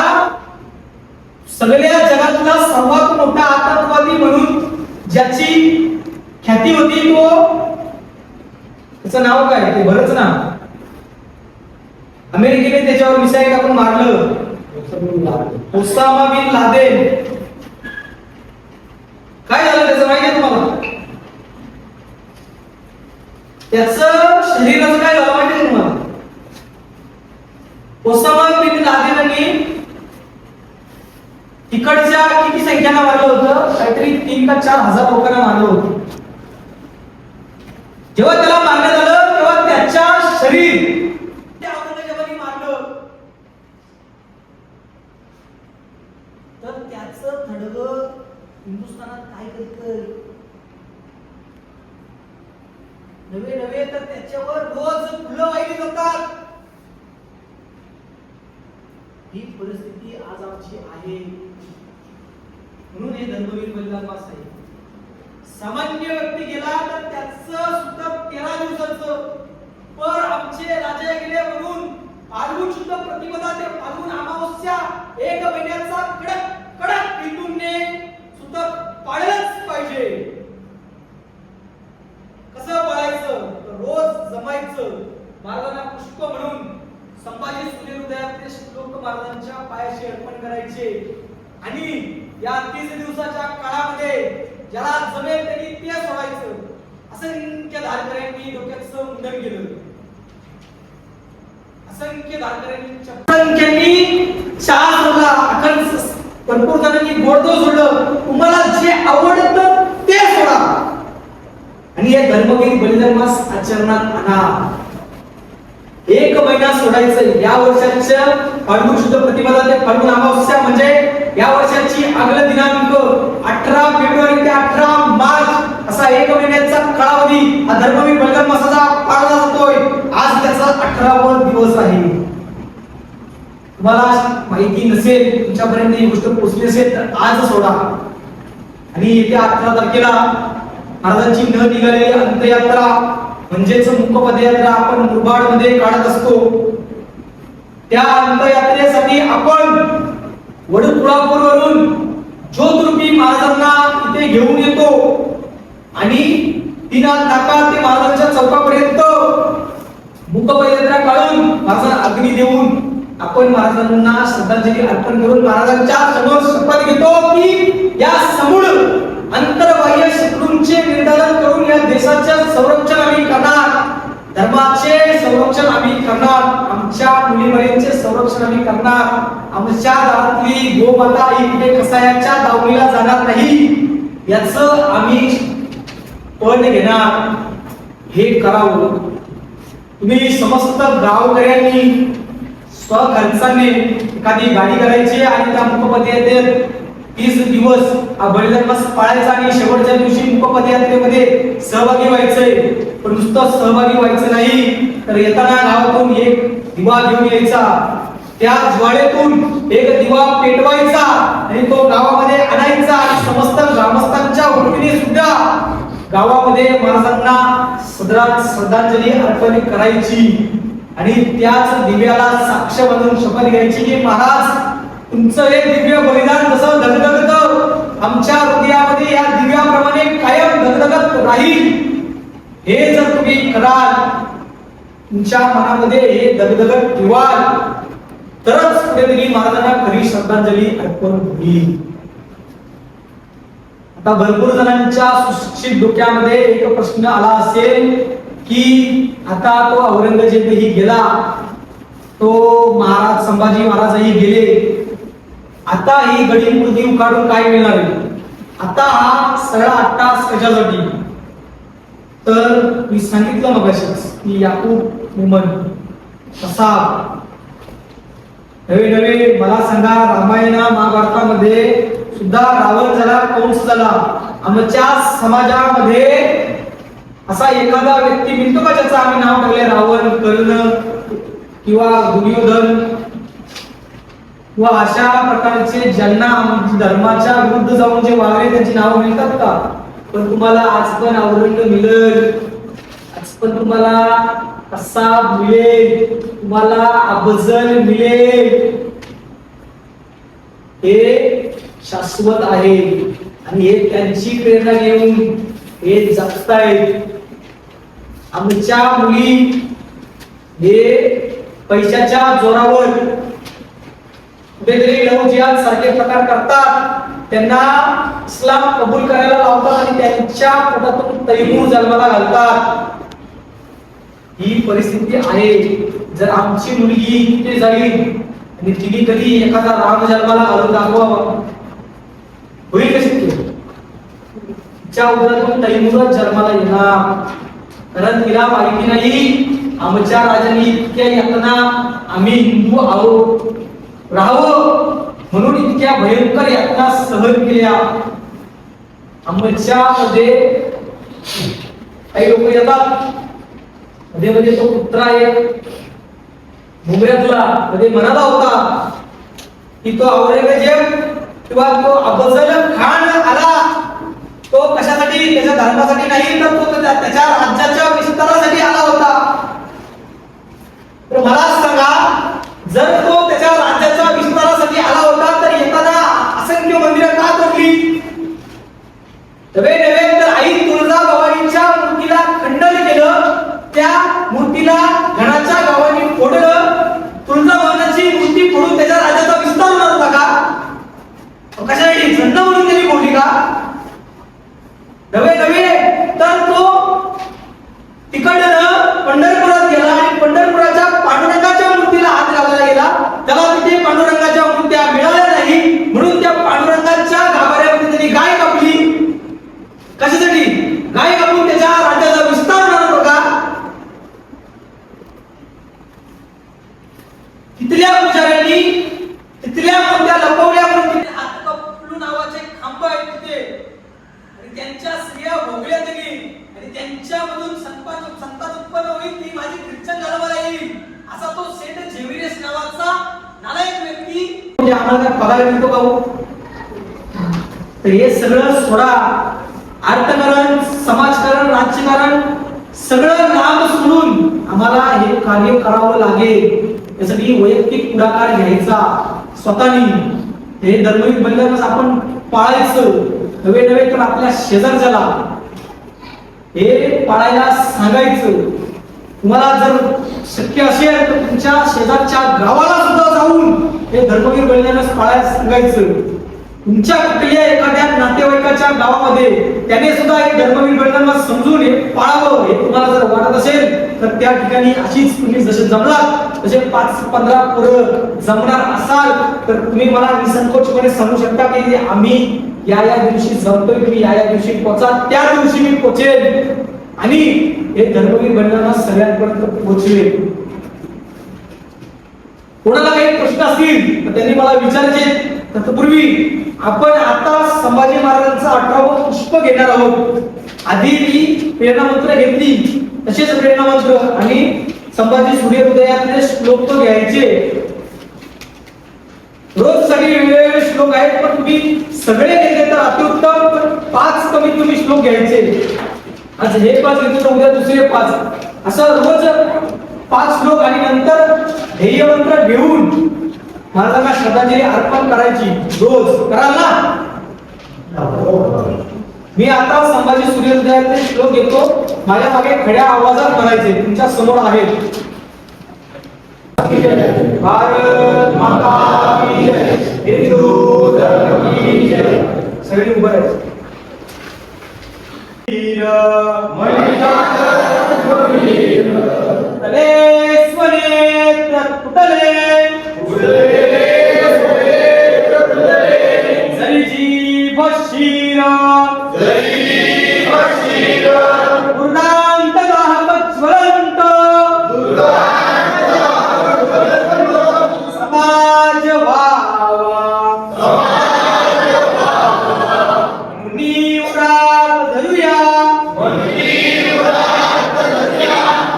सगळ्या जगातला सर्वात मोठा आतंकवादी म्हणून ज्याची ख्याती होती, तो त्याचं नाव काय ते बरंच ना, अमेरिकेने त्याच्यावर मिसाईल टाकून मारलं, ओसामा बिन लादेन. काय झालं त्याचं माहिती आहे तुम्हाला? त्याचं शरीराचं काय झालं माहिती आहे तुम्हाला? ओसामा बिन लादेनने तिकडच्या किती संख्येनं मारलं होतं? काहीतरी 3 का 4 हजार लोकांना मारलं होतं. जेव्हा त्याला मारण्यात आलं तेव्हा त्याच्या शरीर त्या औरंगजेबाने मारलं, तर त्याचं थडगं हिंदुस्थानात काय करतं? नवे तर त्याच्यावर रोज फुलं वाहिली जातात. ही परिस्थिती आज आमची आहे. म्हणून हे धर्मवीर बलिदान मास आहे. सामान्य व्यक्ती गेला तर त्याचं सुद्धा 13 दिवसाचं, पण आमचे राजा गेले म्हणून फाल्गुन शुद्ध प्रतिपदा ते फाल्गुन अमावस्या 1 महिन्याचा कडक कडक हिंदूंनी सुद्धा पाळलंच पाहिजे. कसं पाळायचं? रोज जमायचं, महाराजांना पुष्प म्हणून संभाजी सूर्योदयातले श्लोक महाराजांच्या पायाशी अर्पण करायचे आणि या 30 दिवसाच्या काळामध्ये ज्याला जमेल त्यांनी ते सोडायचं. असंख्य धारकऱ्यांनी डोक्याचं मुंडन केलं, असंख्य धारकऱ्यांनी चहा सोडला, अखंड भरपूर जणांनी गोडधोड सोडलं. तुम्हाला जे आवडतं ते सोडा आणि हे धर्मवीर बलिदान मास आचरणात आणा. 1 महिना सोडायचं. या वर्षाच्या फाल्गुन शुद्ध प्रतिपदा ते फाल्गुन अमावस्या म्हणजे या वर्षाची अगला दिनांक 18 फेब्रुवारी ते 18 मार्च असा 1 महिन्याचा कालावधी हा धर्मवीर बलिदान मासाचा पाळला जातोय. आज त्याचा 18वा दिवस आहे. तुम्हाला माहिती नसेल, तुमच्यापर्यंत ही गोष्ट पोहोचली असेल तर आज सोडा. आणि येत्या 18 तारखेला महाराजांची न निघालेली अंत्ययात्रा म्हणजेच मुख्य पदयात्रा आपण मुरबाड मध्ये काढत असतो. त्या अंत्ययात्रेसाठी आपण वडुपुळापूरवरून ज्योतरूपी महाराजांना इथे घेऊन येतो आणि 3 नाका ते महाराजांच्या चौकापर्यंत मुख्य पदयात्रा काढून महाराजांना अग्नी देऊन आपण महाराजांना श्रद्धांजली अर्पण करून महाराजांच्या समोर शपथ घेतो की या समूळ अंतर्बाह्य शत्रूंचे निर्दालन करून या देशाचे संरक्षण आम्ही करणार, धर्माचे संरक्षण आम्ही करणार, आमच्या मुलीमुलींचे संरक्षण आम्ही करणार, आमच्या दारातली गोमाता ही कुठे कसायाच्या दावणीला जाणार नाही याचं आम्ही पण घेणार, हे करावं. तुम्ही समस्त गावकऱ्यांनी स्वखर्चाने एखादी गाडी करायची आणि त्या मुखपदयात्रेत 30 दिवस हा बलिदान मास पाळायचा आणि शेवटच्या दिवशी मुखपदयात्रेमध्ये सहभागी व्हायचंय. पण नुसतं सहभागी व्हायचं नाही तर येताना गावातून एक दिवा घेऊन यायचा, त्या ज्वाळेतून एक दिवा पेटवायचा आणि तो गावामध्ये आणायचा आणि समस्त ग्रामस्थांच्या वतीने सुद्धा गावामध्ये महाराजांना श्रद्धांजली अर्पण करायची आणि त्याच दिव्याला साक्ष बनवून शपथ घ्यायची की महाराज तुमचं हे दिव्य बलिदान जसं धगधगत आमच्या हृदयामध्ये या दिव्याप्रमाणे कायम धगधगत राहील, हे जर तुम्ही कराल, तुमच्या मनामध्ये हे धगधगत ठेवाल तरच कुठेतरी महाराजांना खरी श्रद्धांजली अर्पण होईल. आता भरपूर जणांच्या सुशिक्षित डोक्यामध्ये एक प्रश्न आला असेल की आता तो औरंगजेबही गेला, तो महाराज संभाजी महाराजही गेले, आता ही गडी मूर्ती उकाडून काय मिळणार आहे, आता हा सगळा अट्टास कशासाठी. तर मी सांगितलं मगाशीच की याकूब मुमन कसा नवे नवे मला सांगा, रामायण महाभारतामध्ये सुद्धा रावण झाला, कंस झाला, आमच्या समाजामध्ये असा एखादा व्यक्ती मिळतो का ज्याचं आम्ही नाव ठेवले रावण, कर्ण किंवा दुर्योधन किंवा अशा प्रकारचे ज्यांना धर्माच्या विरुद्ध जाऊन जे वागले त्यांची नावं मिळतात का? पण तुम्हाला आज पण औरंग मिळेल, आज पण तुम्हाला कसा मिळेल, तुम्हाला अफजल मिळेल, हे शाश्वत आहे आणि हे त्यांची प्रेरणा घेऊन हे जगतायत. आमच्या मुली हे पैशाच्या जोरावर कुठेतरी लव जिहाद सारखे प्रकार करतात, त्यांना इस्लाम कबूल करायला लावतात आणि त्यांच्या पोटातून तैमूर जन्माला घालतात. ही परिस्थिती आहे. जर आमची मुलगी तिथे जाईल आणि तिने कधी एखादा राम जन्माला घालून दाखवावा, होईल कशी तिच्या उदरातून तैमूरच जन्माला येणार, कारण तिला माहिती नाही आमच्या राजांनी इतक्या यातना आम्ही हिंदू आहोत राहावं म्हणून इतक्या भयंकर यातना सहन केल्या. आमच्या मध्ये काही लोक येतात, मध्ये मध्ये तो कुत्रा एक मुंबईतला मध्ये म्हणाला होता की तो औरंगजेब किंवा तो अफजल खान आला, तो कशासाठी, त्याच्या धर्मासाठी नाही तर तो त्याच्या राज्याच्या विस्तारासाठी आला होता. तर मला सांगा, जर तो त्याच्या राज्याच्या विस्तारासाठी आला होता तर येताना असंख्य मंदिरं का तोडली? नव्हे तर आई तुळजाभवानीच्या मूर्तीला खंडन केलं, त्या मूर्तीला घणाच्या गावांनी फोडलं, तुळजाभवानीची मूर्ती फोडून त्याच्या राज्याचा विस्तार होणार होता का? कशासाठी? झंड म्हणून त्यांनी फोडली का? नव्हे तर तो तिकडनं पंढरपुरात गेला आणि पंढरपुराच्या पांडुरंगाच्या मूर्तीला हात घालायला गेला, त्याला तिथे पांडुरंगाच्या मूर्त्या मिळाल्या नाही म्हणून त्या पांडुरंगाच्या गाभाऱ्यामध्ये त्यांनी गाय कापली. कशासाठी? गाय कापून त्याच्या राज्याचा विस्तार होणार होता का? तिथल्या पुजाऱ्यांनी तिथल्या मूर्त्या लपवल्या म्हणून तिथे हात कपलू नावाचे खांब आहेत तिथे आणि त्यांच्या स्त्रिया भोगल्या त्यांनी आणि त्यांच्यामधून संतान उत्पन्न होईल, ती माझी ख्रिश्चन धर्माला येईल असा तो सेंट झेवियर्स नावाचा नालायक व्यक्ती म्हणजे आम्हाला पगार मिळतो का हो? तर हे सगळं सोडा, अर्थकारण, समाजकारण, राजकारण सगळं नाम सोडून आम्हाला हे कार्य करावं लागेल. त्यासाठी वैयक्तिक पुढाकार घ्यायचा स्वतःनी, हे धर्मयुद्ध बंधनच आपण पाळायचं. नव्हे तर आपल्या शेजारच्याला हे पाळायला सांगायचं. तुम्हाला जर शक्य असेल तर तुमच्या शेजारच्या गावाला सुद्धा जाऊन हे धर्मवीर बलिदानास पाळायला सांगायचं. तुमच्या कुठल्या एखाद्या नातेवाईकाच्या गावामध्ये त्याने सुद्धा एक धर्मवीर बलिदानास समजून हे पाळावं हे तुम्हाला जर वाटत असेल तर त्या ठिकाणी अशीच तुम्ही जसे जमलात तसे 5-15 पोरं जमणार असाल तर तुम्ही मला निसंकोचपणे सांगू शकता की आम्ही या दिवशी जमतोय, तुम्ही या दिवशी पोचा, त्या दिवशी मी पोचेल आणि हे धर्मवीर बलिदानास सगळ्यांपर्यंत पोहोचवेल. कोणाला काही प्रश्न असतील तर त्यांनी मला विचारायचे. तत्पूर्वी आपण आता संभाजी महाराजांचं 18वं पुष्प घेणार आहोत. आधी मी प्रेरणा मंत्र घेतली, तसेच प्रेरणा मंत्र आणि संभाजी सूर्योदयातले श्लोक तो घ्यायचे. रोज सगळे वेगवेगळे श्लोक आहेत पण तुम्ही सगळे घेतले तर अतिउत्तम, पण 5 कमीत कमी श्लोक घ्यायचे. आज हे 5 घेतले तर उद्या दुसरे 5, असं रोज 5 श्लोक आणि नंतर ध्येय मंत्र घेऊन महाराजांना श्रद्धांजली अर्पण करायची. रोज कराल ना? मी आता संभाजी सूर्योदयाचे श्लोक घेतो, माझ्या मागे खड्या आवाजात म्हणायचे, तुमच्या समोर आहेत. भारत माता की जय, हिंदू धर्म की जय. सगळे उभे आहेत. वीर तले स्वनेत्र तुटले जरी जीभ शीर पूर्णांत दाहक ज्वलंत समाज व्हावा मुनी उरात धरुया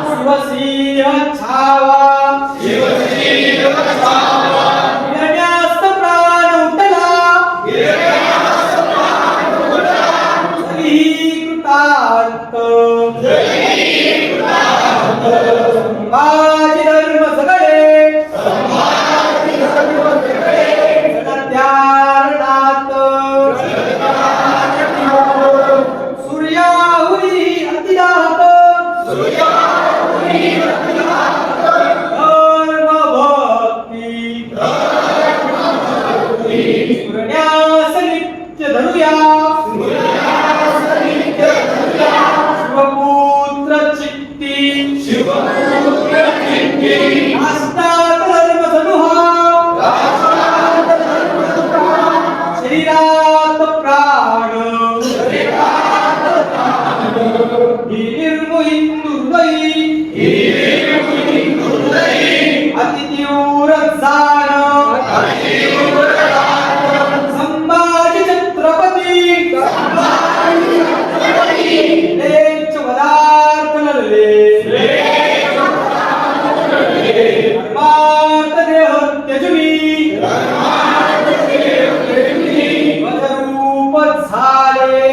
शिवसिंह छावा गिरण्यास्त प्राण उठला तरीही कृतार्थ माझे धर्म सगळे त्यारणात सूर्याहुरी अतिदात सूर्यास नित्य धरुया शिवपुत्र चित्ती आस्ताक धर्म सनुहा शरीरात प्राण ही निर्मोही दुर्दयी अति तीव्र जाण संभाजी छत्रपती लेच पदार्थ लढले धर्मार्थ देह त्यजुनी वज्ररूप झाले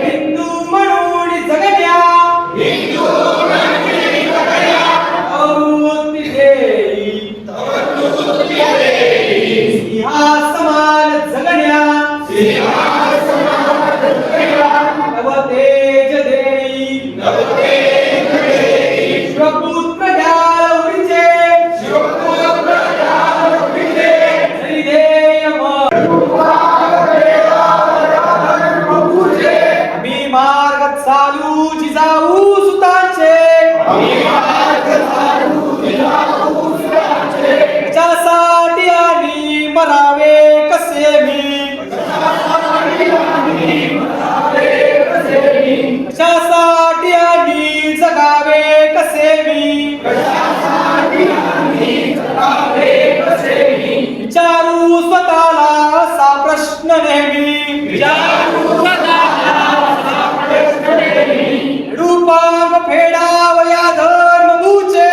हिंदू म्हणून जगण्या आवृत्ती देई सिंहासमान जगण्या नवतेज देई शिवपुत्र द्यावरीचे जरी देय आम्ही मार्ग चालू जिजाऊ सुतांचे त्यासाठी आणि मरावे कसे मी कशासाठी आणि जगावे कसे मी विचारू स्वतःला असा प्रश्न नेहमी रूपांग फेडावया धर्मभूचे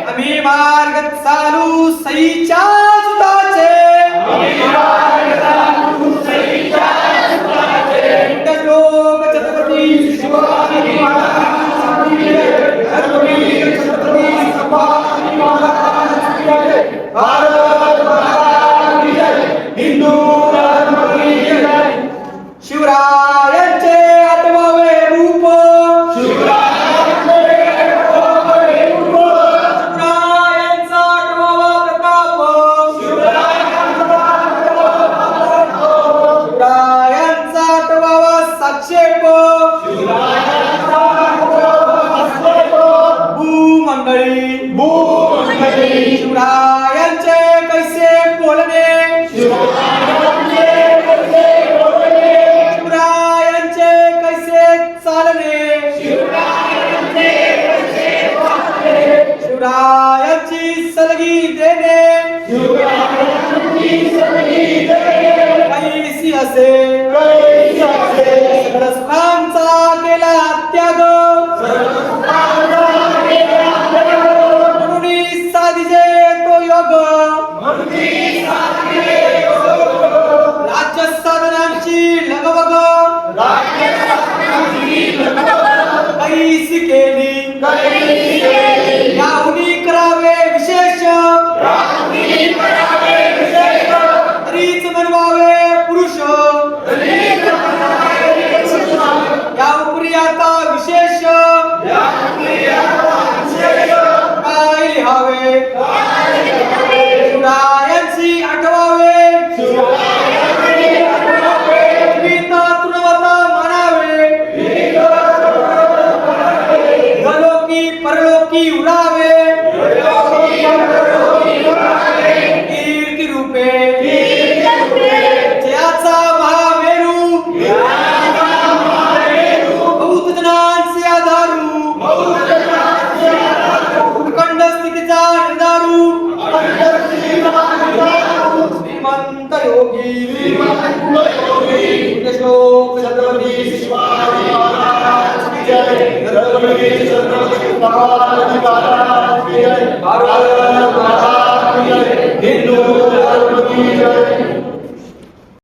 आम्ही मार्ग चालू सईच्या सुताचे लोक छत्रपती शिवाजी भारत माता की जय, हिंदू धर्म की जय. शिवराय शिवरायांचे कैसे बोलणे, शिवरायांचे कैसे चालणे, शिवरायांची सलगी देणे, कैसी असे सकळ सुखांचा केला त्याग, म्हणून साधिजे तो योग, राज्य साधनांची लगबग कैसी केली, याहुनी करावे विशेष, तरीच म्हणवावे पुरुष, या उपरी आता विशेष काय लिहावे, शिवरायांची आठवावे, गीता तृणवता मानावे, इहलोकी परलोकी उरावे, कीर्ती रूपे जयाचा महामेरू, बहुत जणांचे आधारू, अखंड स्थितीचा निर्धारू, श्रीमंत योगी श्लोक छत्रपती शिवाजी महाराज की जय, छत्रपती शिवाजी महाराज की जय, भारत माता की जय, हिंदू धर्म की जय।